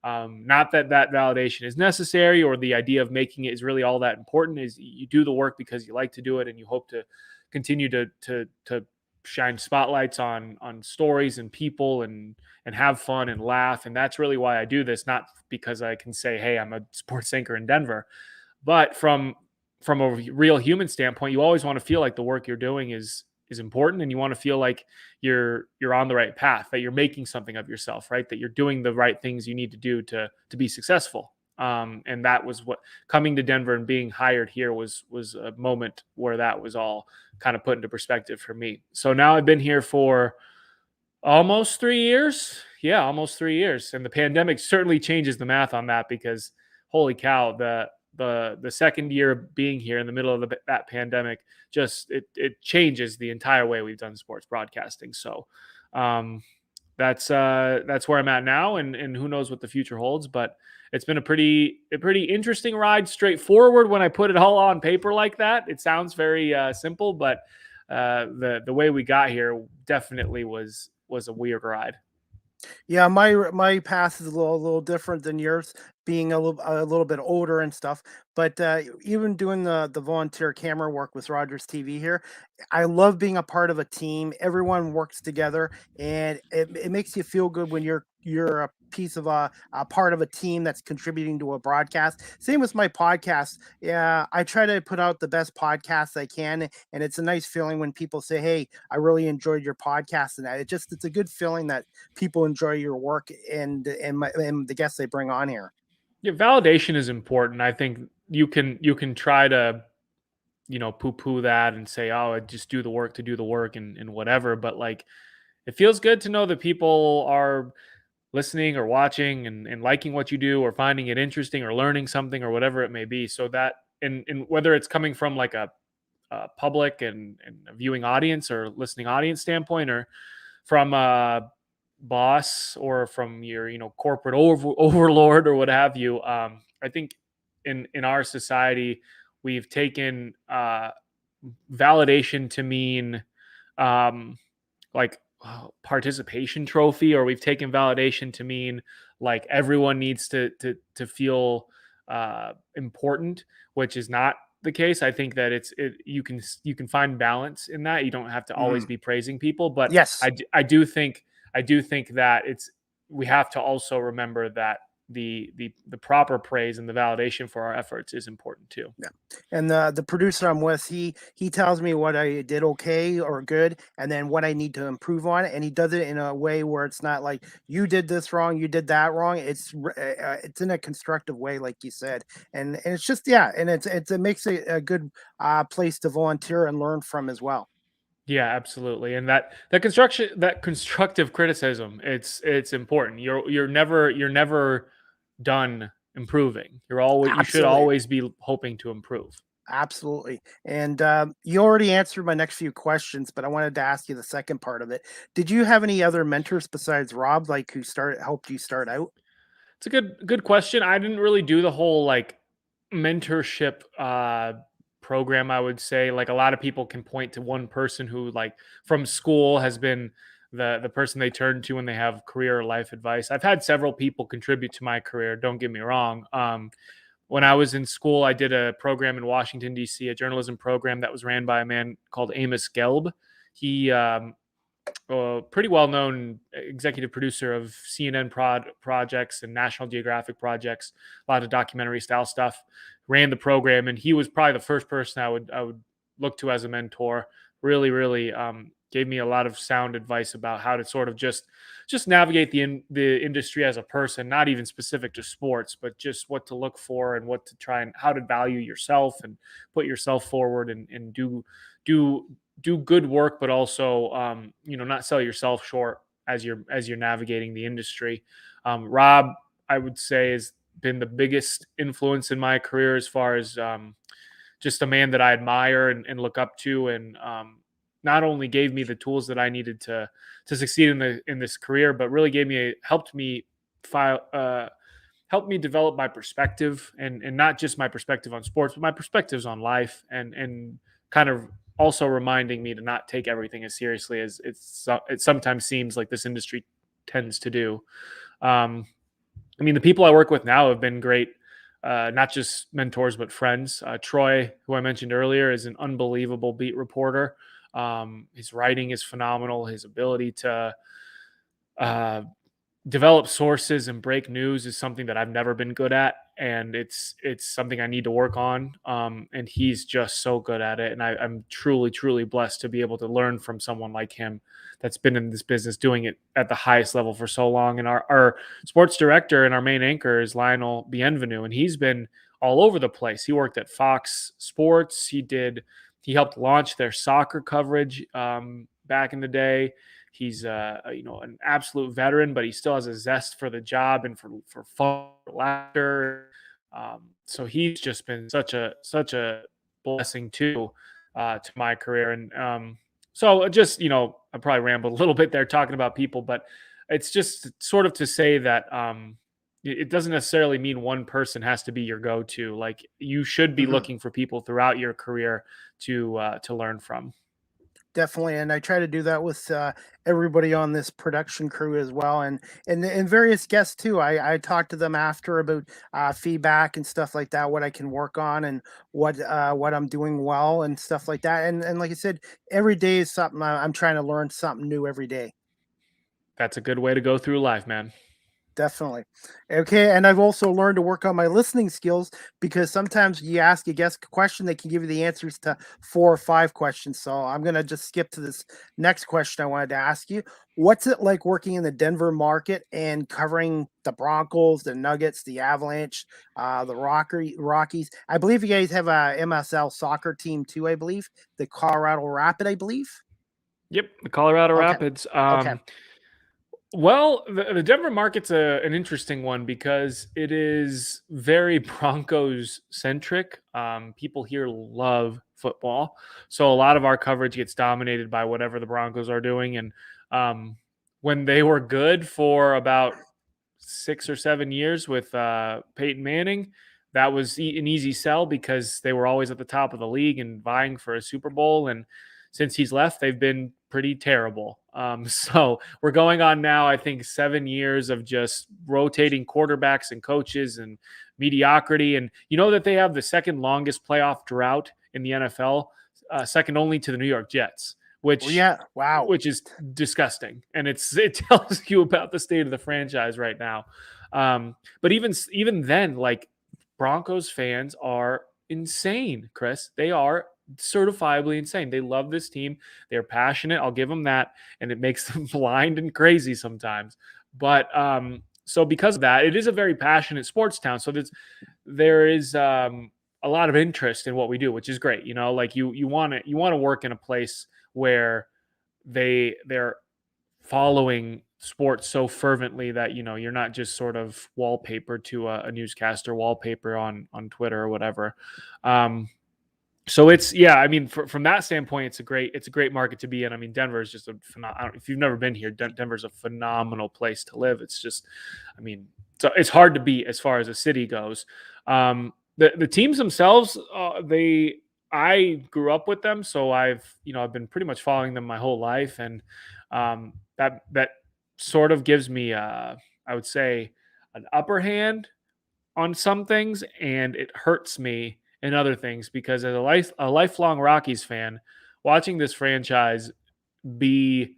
Not that validation is necessary, or the idea of making it is really all that important. Is you do the work because you like to do it, and you hope to continue to shine spotlights on stories and people, and have fun and laugh. And that's really why I do this, not because I can say, hey, I'm a sports anchor in Denver, but from a real human standpoint, you always want to feel like the work you're doing is important, and you want to feel like you're on the right path, that you're making something of yourself, right? That you're doing the right things you need to do to be successful. And that was what coming to Denver and being hired here was a moment where that was all kind of put into perspective for me. So now I've been here for almost 3 years. Yeah, almost 3 years. And the pandemic certainly changes the math on that, because holy cow, the second year of being here in the middle of that pandemic, just it changes the entire way we've done sports broadcasting. So that's where I'm at now, and who knows what the future holds. But it's been a pretty interesting ride. Straightforward when I put it all on paper like that. It sounds very simple, but the way we got here definitely was a weird ride. Yeah, my path is a little different than yours, being a little bit older and stuff. But even doing the volunteer camera work with Rogers TV here, I love being a part of a team. Everyone works together, and it makes you feel good when you're a piece of a part of a team that's contributing to a broadcast. Same with my podcast. Yeah, I try to put out the best podcasts I can, and it's a nice feeling when people say, "Hey, I really enjoyed your podcast," and it's a good feeling that people enjoy your work and the guests they bring on here. Yeah, validation is important. I think you can try to poo-poo that and say, oh, I just do the work to do the work, and whatever. But like, it feels good to know that people are listening or watching and liking what you do, or finding it interesting, or learning something, or whatever it may be. So that, and whether it's coming from like a public and a viewing audience or listening audience standpoint, or from a boss, or from your corporate overlord, or what have you. I think in our society, we've taken validation to mean like participation trophy, or we've taken validation to mean like everyone needs to feel important, which is not the case. I think that you can find balance in that. You don't have to always be praising people, but Yes. I do think that we have to also remember that the proper praise and the validation for our efforts is important too. Yeah. And the producer I'm with, he tells me what I did okay or good, and then what I need to improve on, and he does it in a way where it's not like you did this wrong, you did that wrong. It's in a constructive way, like you said, and it's just yeah, and it makes it a good place to volunteer and learn from as well. Yeah, absolutely. And that constructive criticism, it's important. You're never done improving. You should Absolutely. always be hoping to improve. Absolutely. And you already answered my next few questions, but I wanted to ask you the second part of it. Did you have any other mentors besides Rob, like who started helped you start out? It's a good question. I didn't really do the whole like mentorship program, I would say. Like a lot of people can point to one person who like from school has been the person they turn to when they have career or life advice. I've had several people contribute to my career, don't get me wrong. When I was in school, I did a program in Washington D.C., a journalism program that was ran by a man called Amos Gelb. He pretty well known executive producer of CNN projects and National Geographic projects, a lot of documentary style stuff. Ran the program, and he was probably the first person I would look to as a mentor. Really gave me a lot of sound advice about how to sort of just navigate the industry as a person, not even specific to sports, but just what to look for and what to try and how to value yourself and put yourself forward and do do good work, but also not sell yourself short as you're navigating the industry. Rob, I would say, has been the biggest influence in my career as far as just a man that I admire and look up to, and not only gave me the tools that I needed to succeed in this career, but really file. Helped me develop my perspective and not just my perspective on sports, but my perspectives on life and kind of also reminding me to not take everything as seriously as it sometimes seems like this industry tends to do. Um, I mean, the people I work with now have been great, not just mentors, but friends. Troy, who I mentioned earlier, is an unbelievable beat reporter. His writing is phenomenal. His ability to uh, develop sources and break news is something that I've never been good at, and it's something I need to work on. And he's just so good at it, and I'm truly blessed to be able to learn from someone like him that's been in this business doing it at the highest level for so long. And our sports director and our main anchor is Lionel Bienvenu, and he's been all over the place. He worked at Fox Sports. He helped launch their soccer coverage back in the day. He's an absolute veteran, but he still has a zest for the job and for fun, laughter. So he's just been such a blessing too to my career. And so just I probably rambled a little bit there talking about people, but it's just sort of to say that it doesn't necessarily mean one person has to be your go-to. Like you should be Mhm. looking for people throughout your career to learn from. Definitely, and I try to do that with everybody on this production crew as well, and various guests too. I talk to them after about feedback and stuff like that, what I can work on and what I'm doing well and stuff like that. And like I said, every day is something I'm trying to learn something new every day. That's a good way to go through life, man. Definitely. Okay, and I've also learned to work on my listening skills because sometimes you ask a guest a question, they can give you the answers to 4 or 5 questions. So I'm gonna just skip to this next question I wanted to ask you. What's it like working in the Denver market and covering the Broncos, the Nuggets, the Avalanche, the Rockies? I believe you guys have a MSL soccer team too, I believe. The Colorado Rapid, I believe. Yep, the Colorado Okay. Rapids. Okay. Well, the Denver market's an interesting one because it is very Broncos centric. People here love football, so a lot of our coverage gets dominated by whatever the Broncos are doing. And when they were good for about 6 or 7 years with Peyton Manning, that was an easy sell because they were always at the top of the league and vying for a Super Bowl. And since he's left, they've been pretty terrible. So we're going on now, I think, 7 years of just rotating quarterbacks and coaches and mediocrity. And you know that they have the second longest playoff drought in the NFL, second only to the New York Jets, Well, which yeah. Wow. which is disgusting. And it tells you about the state of the franchise right now. But even then, like Broncos fans are insane, Chris. They are certifiably insane. They love this team. They're passionate. I'll give them that, and it makes them blind and crazy sometimes. But so because of that, it is a very passionate sports town. So there is a lot of interest in what we do, which is great. Like you want to work in a place where they're following sports so fervently that you're not just sort of wallpaper to a newscaster wallpaper on Twitter or whatever. So it's I mean, from that standpoint, it's a great market to be in. I mean, Denver is just if you've never been here, Denver's a phenomenal place to live. It's just, I mean, it's hard to beat as far as a city goes. The teams themselves, I grew up with them, so I've been pretty much following them my whole life, and that sort of gives me, I would say, an upper hand on some things, and it hurts me in other things because as a lifelong Rockies fan, watching this franchise be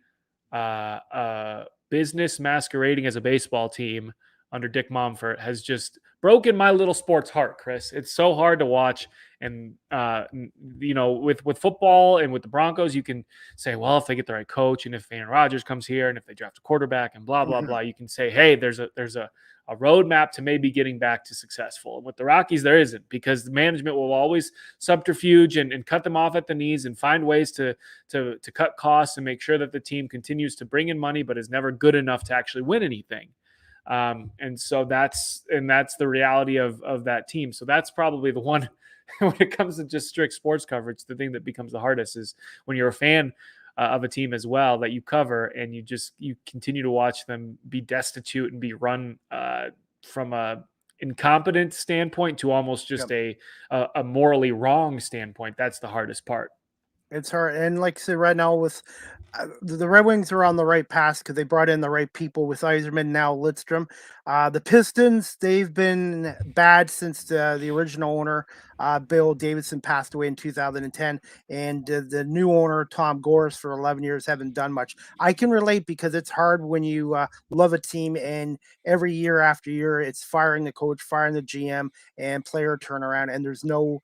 a business masquerading as a baseball team under Dick Monfort has just broken my little sports heart, Chris. It's so hard to watch. And, with football and with the Broncos, you can say, well, if they get the right coach and if Aaron Rodgers comes here and if they draft a quarterback and blah, blah, Mhm. blah, you can say, hey, there's a roadmap to maybe getting back to successful. And with the Rockies, there isn't, because the management will always subterfuge and cut them off at the knees and find ways to cut costs and make sure that the team continues to bring in money, but is never good enough to actually win anything. And so that's the reality of that team. So that's probably the one when it comes to just strict sports coverage, the thing that becomes the hardest is when you're a fan of a team as well that you cover, and you continue to watch them be destitute and be run from a incompetent standpoint to almost just Yep. a morally wrong standpoint. That's the hardest part. It's hard, and like I said, right now with the Red Wings are on the right path because they brought in the right people with Yzerman, now Lidstrom. The Pistons, they've been bad since the original owner, Bill Davidson, passed away in 2010, and the new owner, Tom Gores, for 11 years haven't done much. I can relate because it's hard when you love a team and every year after year it's firing the coach, firing the GM, and player turnaround, and there's no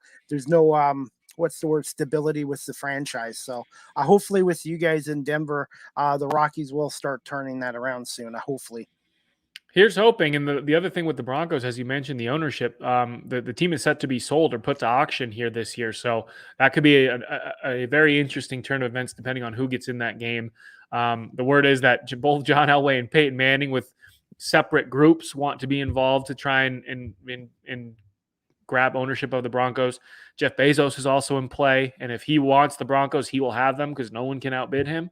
what's the word, stability with the franchise. So hopefully with you guys in Denver, the Rockies will start turning that around soon. Hopefully. Here's hoping. And the other thing with the Broncos, as you mentioned, the ownership, the team is set to be sold or put to auction here this year. So that could be a very interesting turn of events depending on who gets in that game. The word is that both John Elway and Peyton Manning, with separate groups, want to be involved to try and grab ownership of the Broncos. Jeff Bezos is also in play, and if he wants the Broncos, he will have them because no one can outbid him.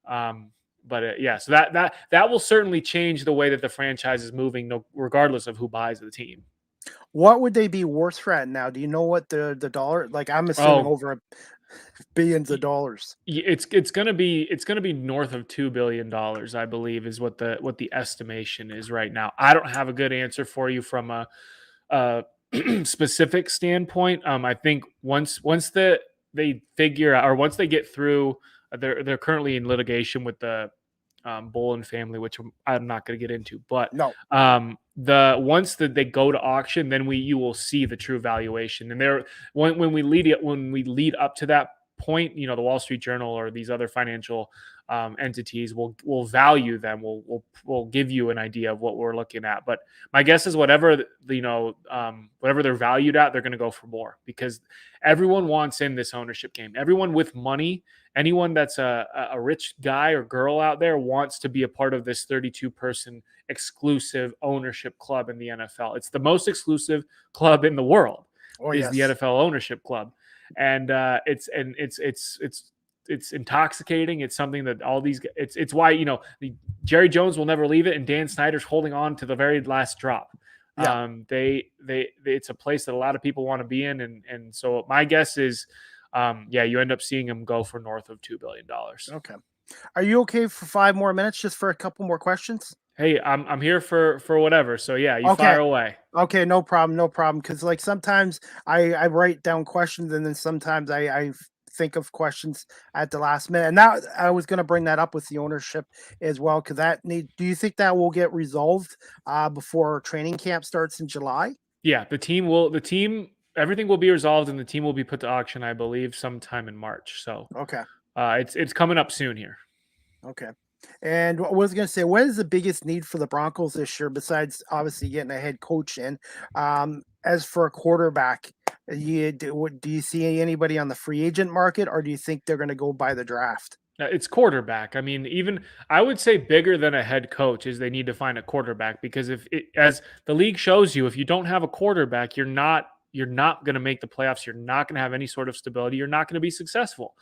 So that will certainly change the way that the franchise is moving, regardless of who buys the team. What would they be worth right now? Do you know what the dollar? Like I'm assuming Oh, over billions of dollars. it's gonna be north of $2 billion, I believe, is what the estimation is right now. I don't have a good answer for you from a specific standpoint. I think once they figure out, or once they get through, they're currently in litigation with the Bolin family, which I'm not going to get into. But No. once that they go to auction, then you will see the true valuation. And when we lead up to that point, the Wall Street Journal or these other financial entities will value them. Will give you an idea of what we're looking at. But my guess is whatever they're valued at, they're going to go for more, because everyone wants in this ownership game. Everyone with money, anyone that's a rich guy or girl out there, wants to be a part of this 32-person exclusive ownership club in the NFL. It's the most exclusive club in the world. Oh Is the yes. NFL ownership club, and it's intoxicating. It's something that all these. It's why Jerry Jones will never leave it, and Dan Snyder's holding on to the very last drop. Yeah. It's a place that a lot of people want to be in, and so my guess is, you end up seeing them go for north of $2 billion. Okay. Are you okay for 5 more minutes, just for a couple more questions? Hey, I'm here for whatever. So yeah, you Okay. fire away. Okay, no problem, no problem. Because like sometimes I write down questions and then sometimes I think of questions at the last minute. And that I was going to bring that up with the ownership as well, because do you think that will get resolved before training camp starts in July? Yeah, everything will be resolved and the team will be put to auction, I believe, sometime in March. So Okay. it's coming up soon here. Okay. And what I was going to say, what is the biggest need for the Broncos this year, besides obviously getting a head coach in? As for a quarterback, do you see anybody on the free agent market, or do you think they're going to go by the draft? It's quarterback. I mean, even I would say bigger than a head coach is they need to find a quarterback, because as the league shows you, if you don't have a quarterback, you're not going to make the playoffs. You're not going to have any sort of stability. You're not going to be successful.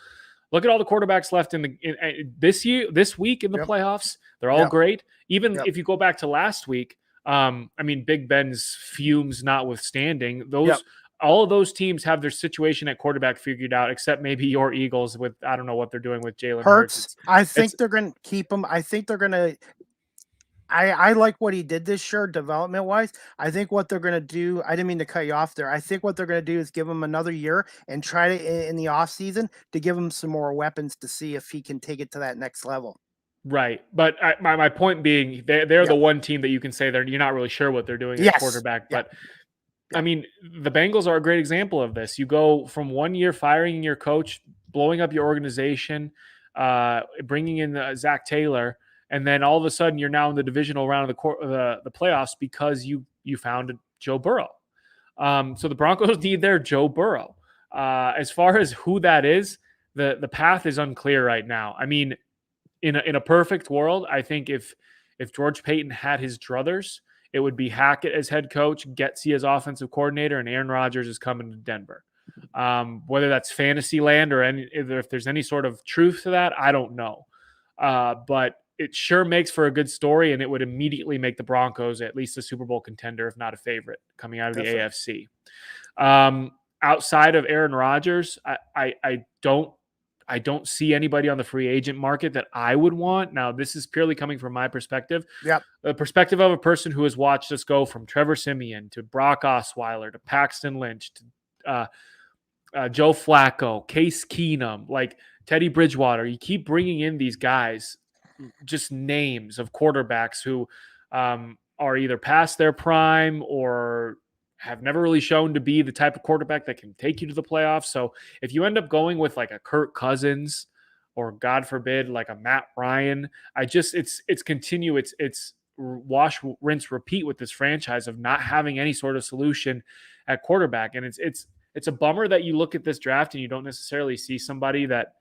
Look at all the quarterbacks left this week in the Yep. playoffs. They're all Yep. great. Even Yep. if you go back to last week, I mean, Big Ben's fumes notwithstanding, Yep. all of those teams have their situation at quarterback figured out, except maybe your Eagles with, I don't know what they're doing with Jalen Hurts. Hurts. I It's think they're going to keep him. I think they're going to. I like what he did this year, development wise. I think what they're going to do. I didn't mean to cut you off there. I think what they're going to do is give him another year and try to in the off season to give him some more weapons to see if he can take it to that next level. right. But my point being, they're the Yep. one team that you can say you're not really sure what they're doing at Yes. quarterback. Yep. But I Yep. mean, the Bengals are a great example of this. You go from 1 year firing your coach, blowing up your organization, bringing in Zach Taylor, and then all of a sudden you're now in the divisional round of the playoffs because you found Joe Burrow. So the Broncos need their Joe Burrow. As far as who that is, the path is unclear right now. I mean, in a perfect world, I think if George Payton had his druthers, it would be Hackett as head coach, Getsy as offensive coordinator, and Aaron Rodgers is coming to Denver. Whether that's fantasy land or if there's any sort of truth to that, I don't know. But it sure makes for a good story, and it would immediately make the Broncos at least a Super Bowl contender, if not a favorite, coming out of the AFC. Outside of Aaron Rodgers, I don't see anybody on the free agent market that I would want. Now, this is purely coming from my perspective. Yep. The perspective of a person who has watched us go from Trevor Siemian to Brock Osweiler to Paxton Lynch to Joe Flacco, Case Keenum, like Teddy Bridgewater. You keep bringing in these guys, just names of quarterbacks who are either past their prime or have never really shown to be the type of quarterback that can take you to the playoffs. So if you end up going with like a Kirk Cousins or God forbid, like a Matt Ryan, it's wash, rinse, repeat with this franchise of not having any sort of solution at quarterback. And it's a bummer that you look at this draft and you don't necessarily see somebody that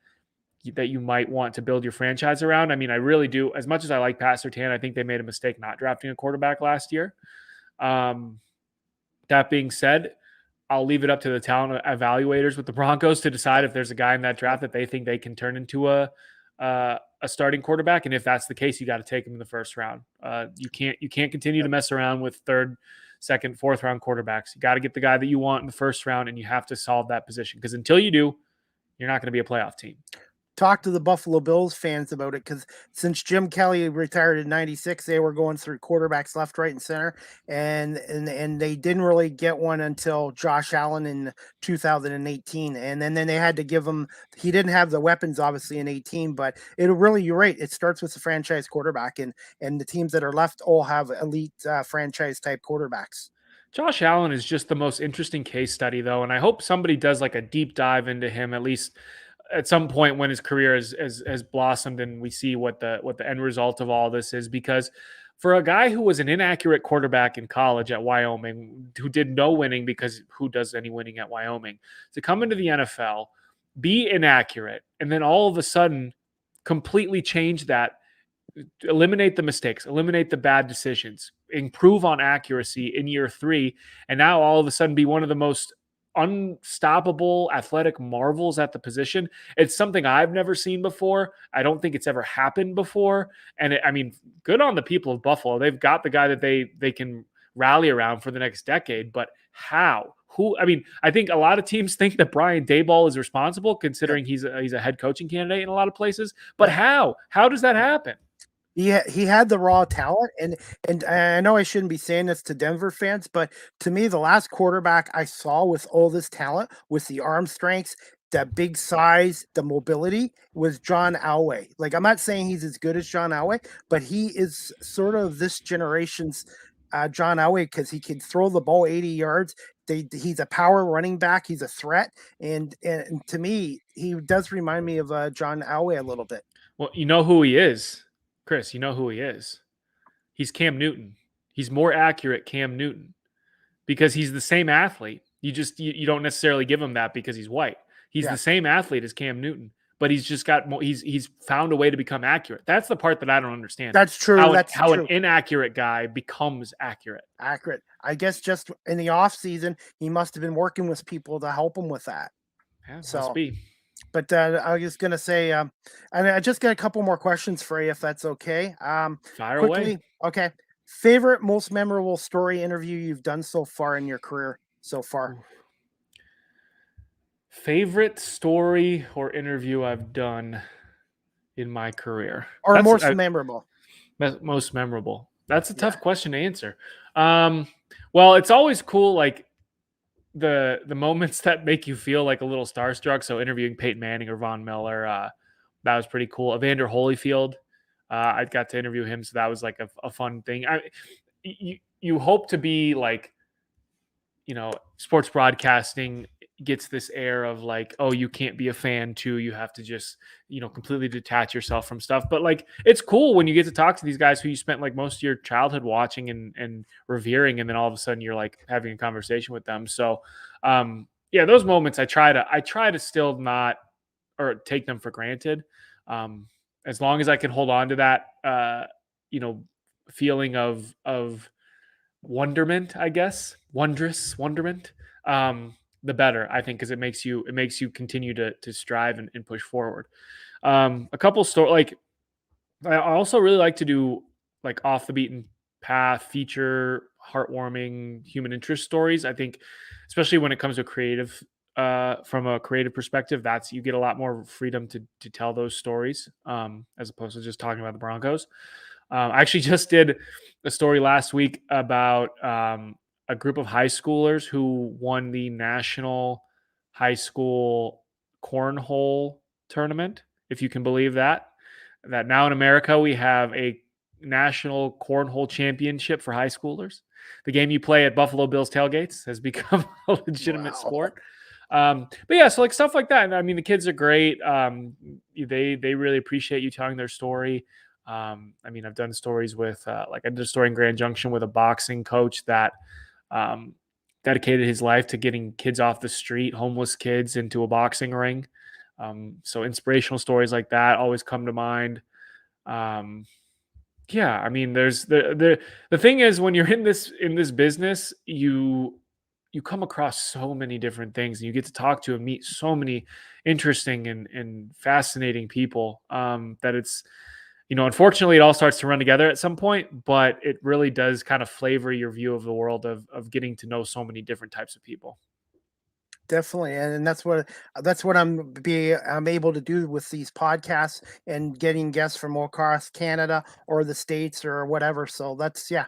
you might want to build your franchise around. I mean, I really do. As much as I like Pat Surtain, I think they made a mistake not drafting a quarterback last year. That being said, I'll leave it up to the talent evaluators with the Broncos to decide if there's a guy in that draft that they think they can turn into a starting quarterback. And if that's the case, you got to take him in the first round. You can't continue to mess around with third, second, fourth round quarterbacks. You got to get the guy that you want in the first round, and you have to solve that position, because until you do, you're not going to be a playoff team. Talk to the Buffalo Bills fans about it, because since Jim Kelly retired in '96, they were going through quarterbacks left, right, and center, and they didn't really get one until Josh Allen in 2018, and then they had to give him. He didn't have the weapons obviously in 18, but you're right. It starts with the franchise quarterback, and the teams that are left all have elite franchise type quarterbacks. Josh Allen is just the most interesting case study, though, and I hope somebody does like a deep dive into him at least at some point when his career has blossomed and we see what the end result of all this is. Because for a guy who was an inaccurate quarterback in college at Wyoming, who did no winning, because who does any winning at Wyoming, to come into the NFL, be inaccurate, and then all of a sudden completely change that, eliminate the mistakes, eliminate the bad decisions, improve on accuracy in year 3, and now all of a sudden be one of the most unstoppable athletic marvels at the position. It's something I've never seen before. I don't think it's ever happened before. And I mean, good on the people of Buffalo. They've got the guy that they can rally around for the next decade. But how? Who? I mean, I think a lot of teams think that Brian Daboll is responsible, considering he's a head coaching candidate in a lot of places. But how? How does that happen? He had the raw talent, and I know I shouldn't be saying this to Denver fans, but to me, the last quarterback I saw with all this talent, with the arm strengths, that big size, the mobility was John Elway. Like, I'm not saying he's as good as John Elway, but he is sort of this generation's John Elway because he can throw the ball 80 yards. He's a power running back. He's a threat, and to me, he does remind me of John Elway a little bit. Well, you know who he is, Chris. You know who he is. He's Cam Newton. He's more accurate Cam Newton because he's the same athlete. You don't necessarily give him that because he's white. He's Yeah, the same athlete as Cam Newton, but he's just got more, he's found a way to become accurate. That's the part that I don't understand. that's true. How That's how an true. inaccurate guy becomes accurate. Accurate. I guess just in the off season, he must have been working with people to help him with that. Yeah, must So, be. but I was gonna say, and I just got a couple more questions for you, if that's okay. Fire away. Quickly, okay. Favorite, most memorable story interview you've done so far in your career so far, Favorite story or interview I've done in my career. or That's most memorable? most memorable. That's a Yeah, tough question to answer. Well, it's always cool, like the moments that make you feel like a little starstruck. So interviewing Peyton Manning or Von Miller, that was pretty cool. Evander Holyfield, I got to interview him, so that was like a fun thing. You hope to be like, sports broadcasting gets this air of like, oh, you can't be a fan too. You have to just, completely detach yourself from stuff. But like, it's cool when you get to talk to these guys who you spent like most of your childhood watching and revering. And then all of a sudden you're like having a conversation with them. So, yeah, those moments I try to still not, or take them for granted. As long as I can hold on to that, feeling of wonderment, I guess, wondrous wonderment, the better, I think, because it makes you continue to strive and push forward. A couple story, like, I also really like to do like off the beaten path, feature heartwarming human interest stories. I think, especially when it comes to creative, from a creative perspective, that's, you get a lot more freedom to tell those stories, as opposed to just talking about the Broncos. I actually just did a story last week about a group of high schoolers who won the national high school cornhole tournament, if you can believe that. That now in America we have a national cornhole championship for high schoolers. The game you play at Buffalo Bills tailgates has become a legitimate wow, sport. But yeah, so like stuff like that. And I mean, the kids are great. They really appreciate you telling their story. I mean, I've done stories with, like I did a story in Grand Junction with a boxing coach that um, dedicated his life to getting kids off the street, homeless kids, into a boxing ring. So inspirational stories like that always come to mind. Um, yeah, I mean, there's the thing is, when you're in this business, you come across so many different things, and you get to talk to and meet so many interesting and fascinating people, that it's, unfortunately, it all starts to run together at some point, but it really does kind of flavor your view of the world of getting to know so many different types of people. definitely, and that's what I'm able to do with these podcasts and getting guests from all across Canada or the States or whatever. So that's, yeah,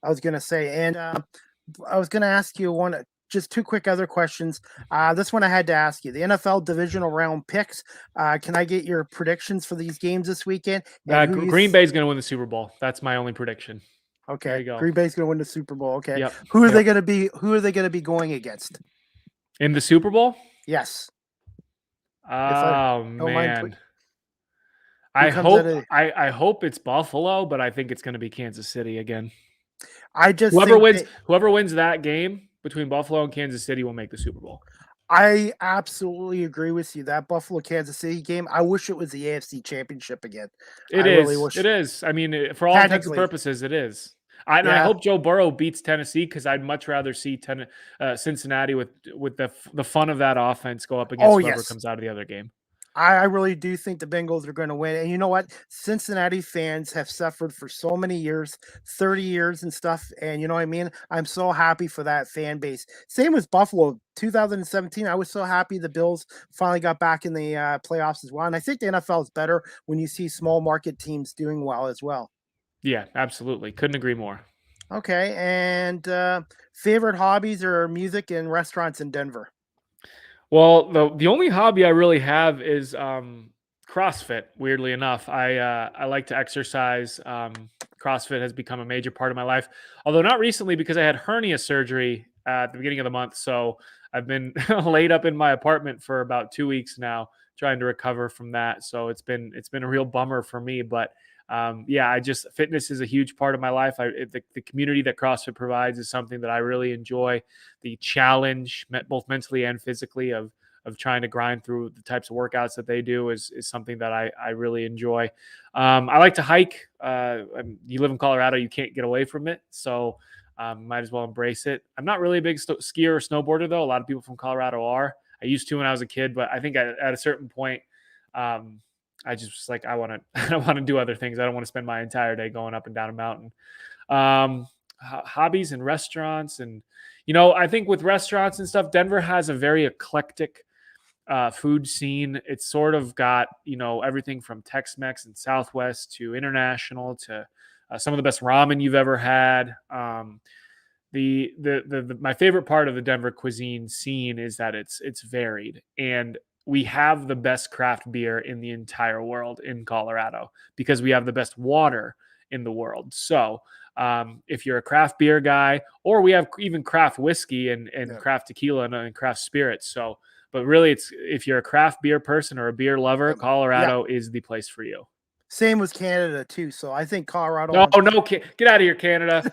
I was gonna say, and I was gonna ask you just two quick other questions. This one I had to ask you: the NFL divisional round picks. Can I get your predictions for these games this weekend and who you? Green Bay is going to win the Super Bowl. That's my only prediction. There Okay, you go. Green Bay's gonna win the Super Bowl. Okay, Yep. who are they Yep. gonna be? Who are they gonna be going against? In the Super Bowl? Yes, if I Oh don't mind, put man. who I comes out hope of. I hope it's Buffalo, but I think it's going to be Kansas City again. I just Whoever think wins that whoever wins that game between Buffalo and Kansas City will make the Super Bowl. I absolutely agree with you. That Buffalo Kansas City game. I wish it was the AFC Championship again. It I really is. wish. It is. I mean, for all intents and Technically, purposes, it is. And I yeah. hope Joe Burrow beats Tennessee, because I'd much rather see Cincinnati with the fun of that offense go up Oh against whoever yes, comes out of the other game. I really do think the Bengals are going to win. And you know what? Cincinnati fans have suffered for so many years, 30 years and stuff. And you know what I mean? I'm so happy for that fan base. Same with Buffalo, 2017. I was so happy the Bills finally got back in the playoffs as well. And I think the NFL is better when you see small market teams doing well as well. Yeah, absolutely. Couldn't agree more. Okay. And favorite hobbies or music and restaurants in Denver? Well, the only hobby I really have is CrossFit. Weirdly enough, I like to exercise. CrossFit has become a major part of my life, although not recently because I had hernia surgery at the beginning of the month. So I've been laid up in my apartment for about 2 weeks now, trying to recover from that. So it's been a real bummer for me. But yeah, I just fitness is a huge part of my life. The community that CrossFit provides is something that I really enjoy. The challenge, both mentally and physically, of trying to grind through the types of workouts that they do is something that I really enjoy. I like to hike. You live in Colorado, you can't get away from it, so might as well embrace it. I'm not really a big skier or snowboarder though. A lot of people from Colorado are. I used to when I was a kid, but I think at a certain point, I just was like, I want to I want to do other things. I don't want to spend my entire day going up and down a mountain. um, Hobbies and restaurants. And, I think with restaurants and stuff, Denver has a very eclectic food scene. It's sort of got, everything from Tex-Mex and Southwest to international to some of the best ramen you've ever had. My favorite part of the Denver cuisine scene is that it's varied, and we have the best craft beer in the entire world in Colorado because we have the best water in the world. So if you're a craft beer guy, or we have even craft whiskey and craft tequila and craft spirits. So, but really, it's if you're a craft beer person or a beer lover, Colorado is the place for you. Same with Canada too. So I think Colorado. No, get out of here, Canada.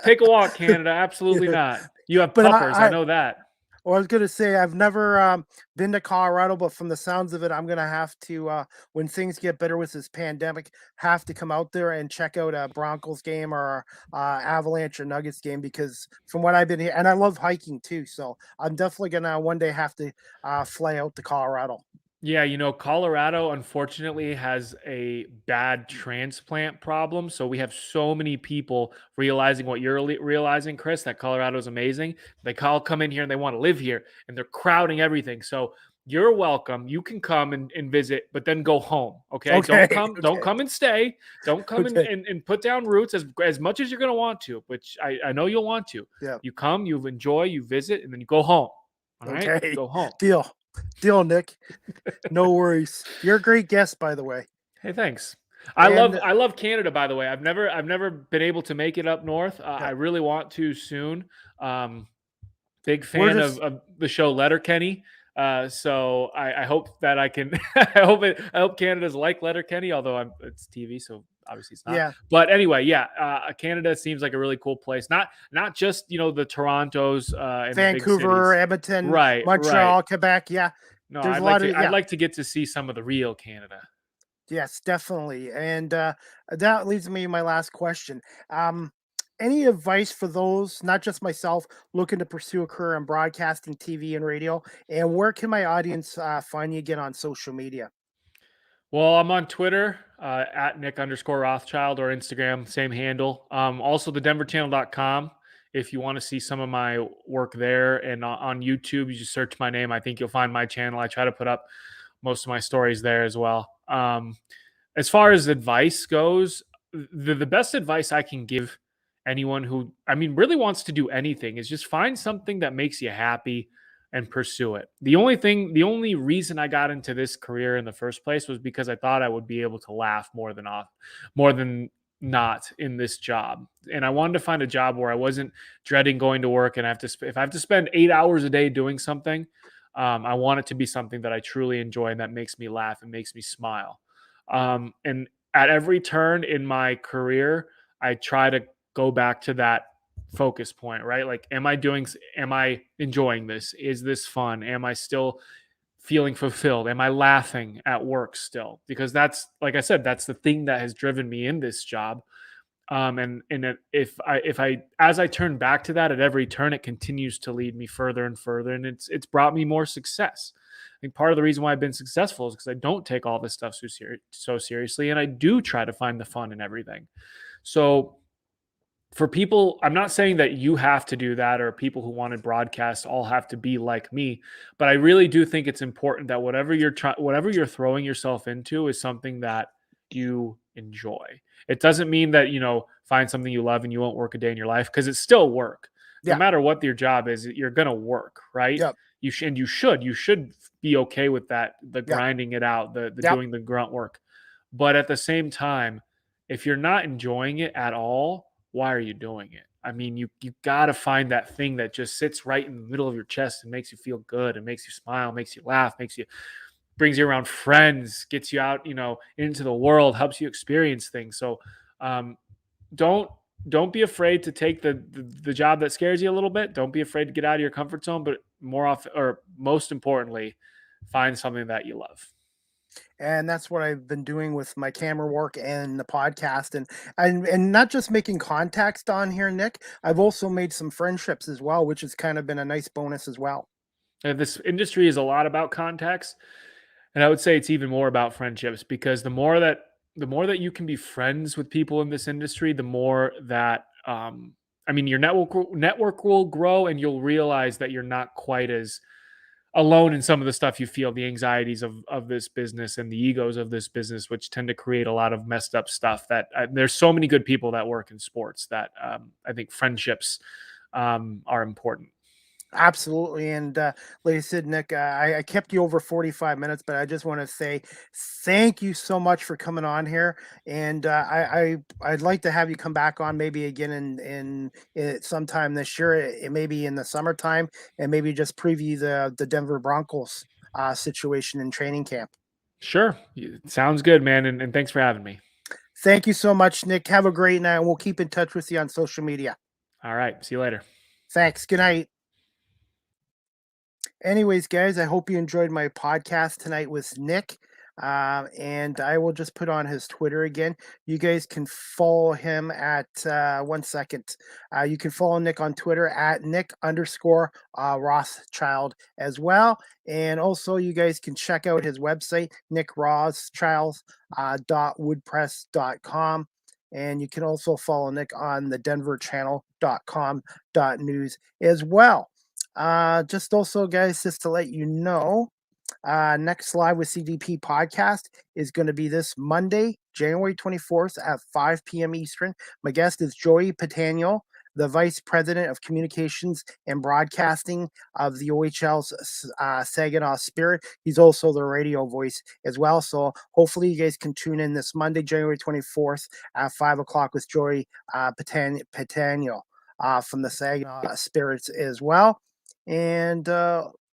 Take a walk, Canada. Absolutely not. You have puppers. I know that. Well, I was going to say, I've never been to Colorado, but from the sounds of it, I'm going to have to, when things get better with this pandemic, have to come out there and check out a Broncos game or Avalanche or Nuggets game, because from what I've been here, and I love hiking too. So I'm definitely going to one day have to fly out to Colorado. Yeah, Colorado unfortunately has a bad transplant problem. So we have so many people realizing what you're realizing, Chris, that Colorado is amazing. They all come in here and they want to live here, and they're crowding everything. So you're welcome. You can come and visit, but then go home. Okay. Don't come and stay. Don't come and put down roots as much as you're going to want to, which I know you'll want to. Yeah. You come, you enjoy, you visit, and then you go home. All right. Go home. Deal, Nick. No worries. You're a great guest, by the way. Hey, thanks. I love Canada, by the way. I've never been able to make it up north. I really want to soon. Big fan of the show Letterkenny. So I hope that I can. I hope Canada's like Letterkenny, although it's TV, so obviously it's not. Yeah. But anyway, Canada seems like a really cool place. Not just the Torontos, and Vancouver, Edmonton, right, Montreal, Quebec. Yeah. No, I'd like to get to see some of the real Canada. Yes, definitely. And that leads me to my last question. Any advice for those, not just myself, looking to pursue a career in broadcasting, TV, and radio? And where can my audience find you again on social media? Well, I'm on Twitter at Nick_Rothschild, or Instagram, same handle. Also, the DenverChannel.com. If you want to see some of my work there, and on YouTube, you just search my name. I think you'll find my channel. I try to put up most of my stories there as well. As far as advice goes, the best advice I can give anyone who, really wants to do anything is just find something that makes you happy and pursue it. The only reason I got into this career in the first place was because I thought I would be able to laugh more than not in this job. And I wanted to find a job where I wasn't dreading going to work, and if I have to spend 8 hours a day doing something, I want it to be something that I truly enjoy and that makes me laugh and makes me smile. And at every turn in my career, I try to go back to that focus point, right? Like, am I enjoying this? Is this fun? Am I still feeling fulfilled? Am I laughing at work still? Because that's, like I said, that's the thing that has driven me in this job. If I as I turn back to that at every turn, it continues to lead me further and further, and it's brought me more success. I think part of the reason why I've been successful is because I don't take all this stuff so seriously, and I do try to find the fun in everything. So for people, I'm not saying that you have to do that, or people who want to broadcast all have to be like me, but I really do think it's important that whatever you're throwing yourself into is something that you enjoy. It doesn't mean that, find something you love and you won't work a day in your life, because it's still work. No matter what your job is, you're going to work, right? Yep. You should be okay with that, the grinding it out, the doing the grunt work. But at the same time, if you're not enjoying it at all, why are you doing it? I mean, you got to find that thing that just sits right in the middle of your chest and makes you feel good and makes you smile, makes you laugh, brings you around friends, gets you out, into the world, helps you experience things. So don't be afraid to take the job that scares you a little bit. Don't be afraid to get out of your comfort zone, but most importantly, find something that you love. And that's what I've been doing with my camera work and the podcast, and not just making contacts on here, Nick. I've also made some friendships as well, which has kind of been a nice bonus as well. And this industry is a lot about contacts, and I would say it's even more about friendships, because the more that you can be friends with people in this industry, the more that your network will grow, and you'll realize that you're not quite as alone in some of the stuff you feel, the anxieties of this business and the egos of this business, which tend to create a lot of messed up stuff. That there's so many good people that work in sports that I think friendships are important. Absolutely. And like I said, Nick, I kept you over 45 minutes, but I just want to say thank you so much for coming on here. And I'd like to have you come back on maybe again in sometime this year, maybe in the summertime, and maybe just preview the Denver Broncos situation in training camp. Sure. Sounds good, man. And thanks for having me. Thank you so much, Nick. Have a great night, and we'll keep in touch with you on social media. All right. See you later. Thanks. Good night. Anyways, guys, I hope you enjoyed my podcast tonight with Nick. And I will just put on his Twitter again. You guys can follow him at 1 second. You can follow Nick on Twitter at Nick_Rothschild as well. And also, you guys can check out his website, nickrothschild.wordpress.com. And you can also follow Nick on the denverchannel.com.news as well. Just also, guys, just to let you know, next Live with CDP podcast is going to be this Monday, January 24th at 5 p.m. Eastern. My guest is Joey Pataniel, the Vice President of Communications and Broadcasting of the OHL's Saginaw Spirit. He's also the radio voice as well. So hopefully you guys can tune in this Monday, January 24th at 5 o'clock with Joey Pataniel from the Saginaw Spirits as well. And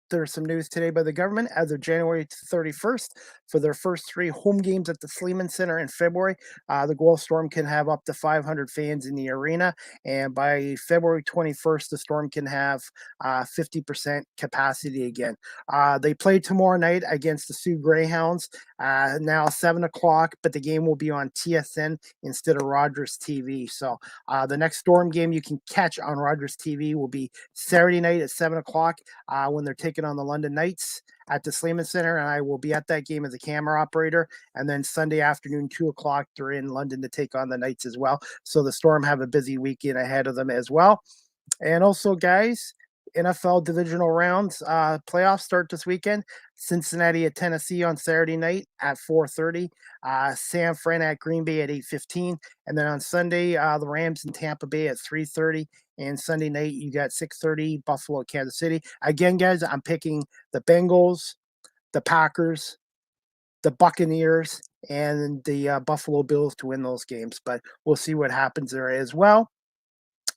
there's some news today by the government as of January 31st for their first 3 home games at the Sleeman Center in February. The Guelph Storm can have up to 500 fans in the arena. And by February 21st, the Storm can have 50% capacity again. They play tomorrow night against the Sioux Greyhounds, now 7 o'clock, but the game will be on TSN instead of Rogers TV. So the next Storm game you can catch on Rogers TV will be Saturday night at 7 o'clock when they're taking on the London Knights at the Sleeman Center, and I will be at that game as a camera operator. And then Sunday afternoon, 2 o'clock, they're in London to take on the Knights as well. So the Storm have a busy weekend ahead of them as well. And also, guys, NFL divisional rounds playoffs start this weekend. Cincinnati at Tennessee on Saturday night at 4:30. San Fran at Green Bay at 8:15. And then on Sunday, the Rams in Tampa Bay at 3:30. And Sunday night, you got 6:30, Buffalo at Kansas City. Again, guys, I'm picking the Bengals, the Packers, the Buccaneers, and the Buffalo Bills to win those games. But we'll see what happens there as well.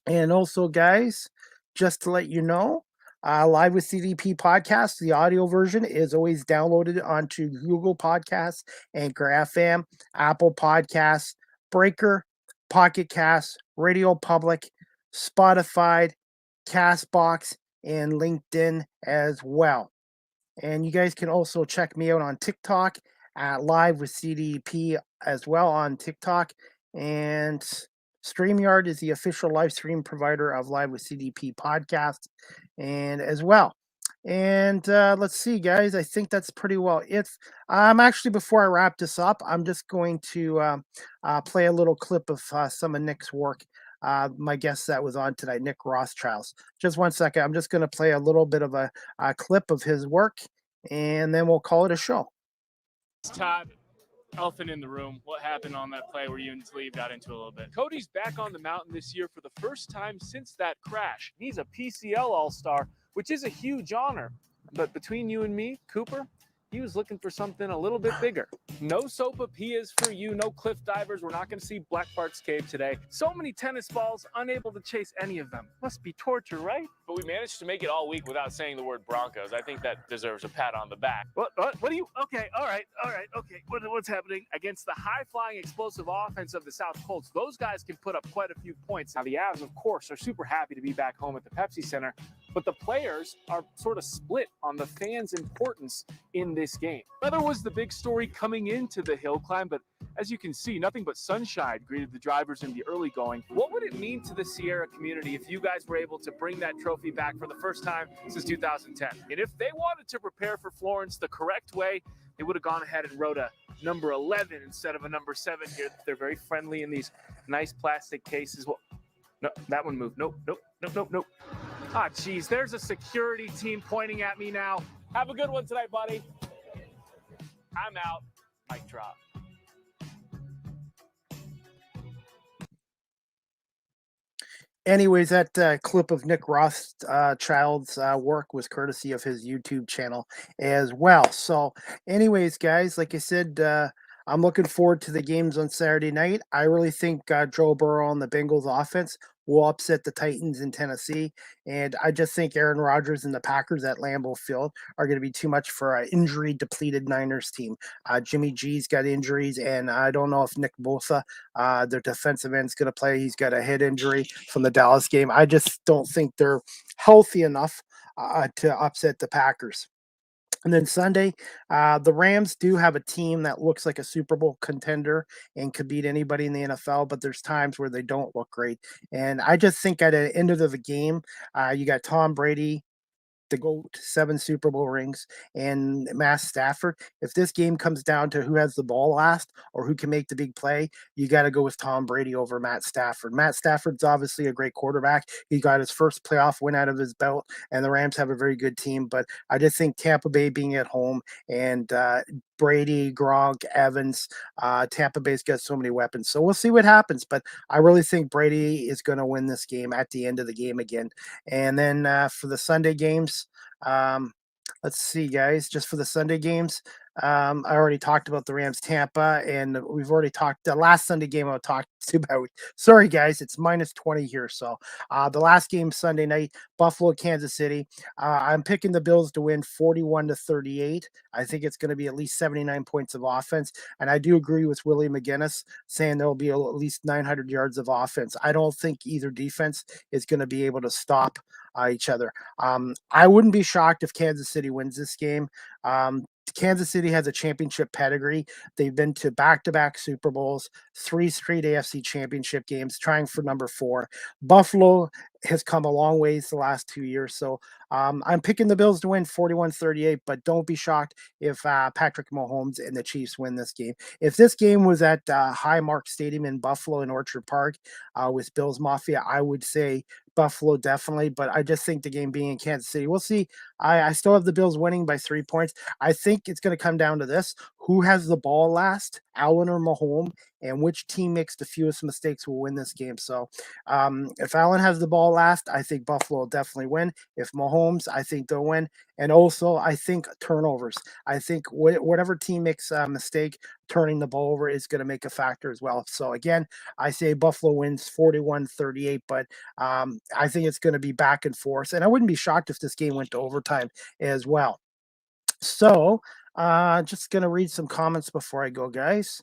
And also, guys, just to let you know, Live with CDP podcast, the audio version is always downloaded onto Google Podcasts, Anchor FM, Apple Podcasts, Breaker, Pocket Casts, Radio Public, Spotify, Castbox, and LinkedIn as well. And you guys can also check me out on TikTok at Live with CDP as well on TikTok. And StreamYard is the official live stream provider of Live with CDP podcast and as well. And let's see, guys. I think that's pretty well it. Actually, before I wrap this up, I'm just going to play a little clip of some of Nick's work. My guest that was on tonight, Nick Rothschild. Just 1 second. I'm just going to play a little bit of a clip of his work, and then we'll call it a show. Todd, elephant in the room. What happened on that play where you and Sleeve got into a little bit? Cody's back on the mountain this year for the first time since that crash. He's a PCL All-Star, which is a huge honor. But between you and me, Cooper, he was looking for something a little bit bigger. No SOPA P is for you, no cliff divers. We're not going to see Black Bart's Cave today. So many tennis balls, unable to chase any of them. Must be torture, right? But we managed to make it all week without saying the word Broncos. I think that deserves a pat on the back. What do you, okay, all right, okay. What's happening? Against the high-flying, explosive offense of the South Colts, those guys can put up quite a few points. Now, the Avs, of course, are super happy to be back home at the Pepsi Center, but the players are sort of split on the fans' importance in this game. Weather was the big story coming into the hill climb, but as you can see, nothing but sunshine greeted the drivers in the early going. What would it mean to the Sierra community if you guys were able to bring that trophy back for the first time since 2010? And if they wanted to prepare for Florence the correct way, they would have gone ahead and wrote a number 11 instead of a number 7 here. They're very friendly in these nice plastic cases. Well, no, that one moved. Nope. Ah, geez, there's a security team pointing at me now. Have a good one tonight, buddy. I'm out. Mic drop. Anyways, that clip of Nick Rothschild's work was courtesy of his YouTube channel as well. So, anyways, guys, like I said, I'm looking forward to the games on Saturday night. I really think Joe Burrow and the Bengals offense will upset the Titans in Tennessee. And I just think Aaron Rodgers and the Packers at Lambeau Field are going to be too much for an injury-depleted Niners team. Jimmy G's got injuries, and I don't know if Nick Bosa, their defensive end, is going to play. He's got a head injury from the Dallas game. I just don't think they're healthy enough to upset the Packers. And then Sunday, the Rams do have a team that looks like a Super Bowl contender and could beat anybody in the NFL, but there's times where they don't look great. And I just think at the end of the game, you got Tom Brady, the GOAT, 7 Super Bowl rings, and Matt Stafford. If this game comes down to who has the ball last or who can make the big play, you got to go with Tom Brady over Matt Stafford. Matt Stafford's obviously a great quarterback. He got his first playoff win out of his belt, and the Rams have a very good team. But I just think Tampa Bay being at home and Brady, Gronk, Evans, Tampa Bay's got so many weapons. So we'll see what happens. But I really think Brady is going to win this game at the end of the game again. And then for the Sunday games, let's see, guys, just for the Sunday games, I already talked about the Rams Tampa, and we've already talked the last Sunday game I talked about. Sorry, guys, it's -20 here. So the last game Sunday night, Buffalo, Kansas City. I'm picking the Bills to win 41-38. I think it's going to be at least 79 points of offense. And I do agree with Willie McGinnis saying there will be at least 900 yards of offense. I don't think either defense is going to be able to stop each other. I wouldn't be shocked if Kansas City wins this game. Kansas City has a championship pedigree. They've been to back-to-back Super Bowls, 3 straight AFC championship games, trying for number 4. Buffalo has come a long ways the last 2 years. So I'm picking the Bills to win 41-38, but don't be shocked if Patrick Mahomes and the Chiefs win this game. If this game was at Highmark Stadium in Buffalo in Orchard Park with Bills Mafia, I would say Buffalo definitely, but I just think the game being in Kansas City, we'll see. I still have the Bills winning by 3 points. I think it's going to come down to this. Who has the ball last, Allen or Mahomes, and which team makes the fewest mistakes will win this game. So if Allen has the ball last, I think Buffalo will definitely win. If Mahomes, I think they'll win. And also, I think turnovers. I think whatever team makes a mistake, turning the ball over is going to make a factor as well. So again, I say Buffalo wins 41-38, but I think it's going to be back and forth. And I wouldn't be shocked if this game went to overtime as well. So just going to read some comments before I go, guys.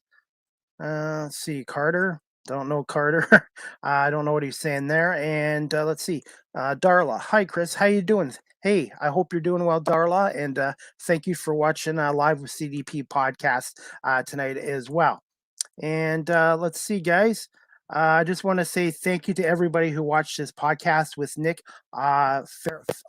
Let's see, Carter. Don't know Carter. I don't know what he's saying there. And let's see, Darla. Hi, Chris. How you doing? Hey, I hope you're doing well, Darla. And thank you for watching Live with CDP podcast tonight as well. And let's see, guys. I just want to say thank you to everybody who watched this podcast with Nick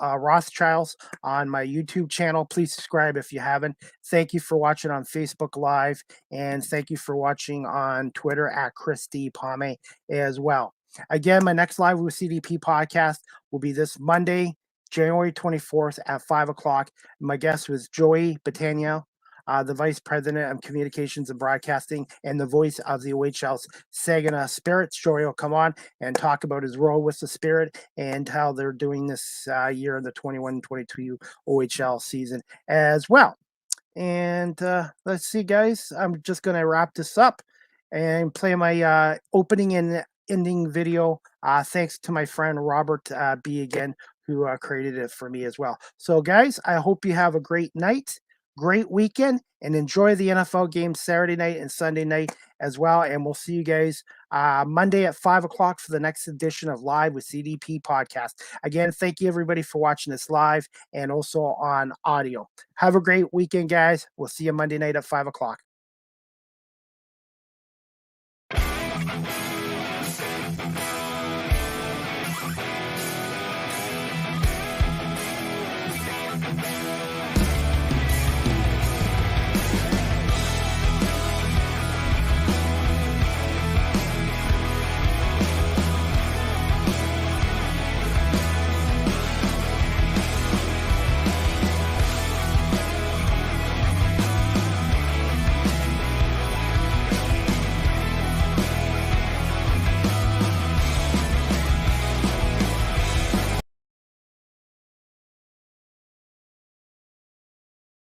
Rothschild on my YouTube channel. Please subscribe if you haven't. Thank you for watching on Facebook Live, and thank you for watching on Twitter at Chris D. Palme as well. Again, my next Live with CDP podcast will be this Monday, January 24th at 5 o'clock. My guest was Joey Batania. the Vice President of Communications and Broadcasting and the voice of the OHL's Saginaw Spirit. Jory will come on and talk about his role with the Spirit and how they're doing this year in the 21-22 OHL season as well. And let's see, guys. I'm just going to wrap this up and play my opening and ending video. Thanks to my friend Robert B. again, who created it for me as well. So, guys, I hope you have a great night, great weekend, and enjoy the NFL games Saturday night and Sunday night as well. And we'll see you guys Monday at 5 o'clock for the next edition of Live with CDP podcast. Again, thank you, everybody, for watching this live and also on audio. Have a great weekend, guys. We'll see you Monday night at 5 o'clock.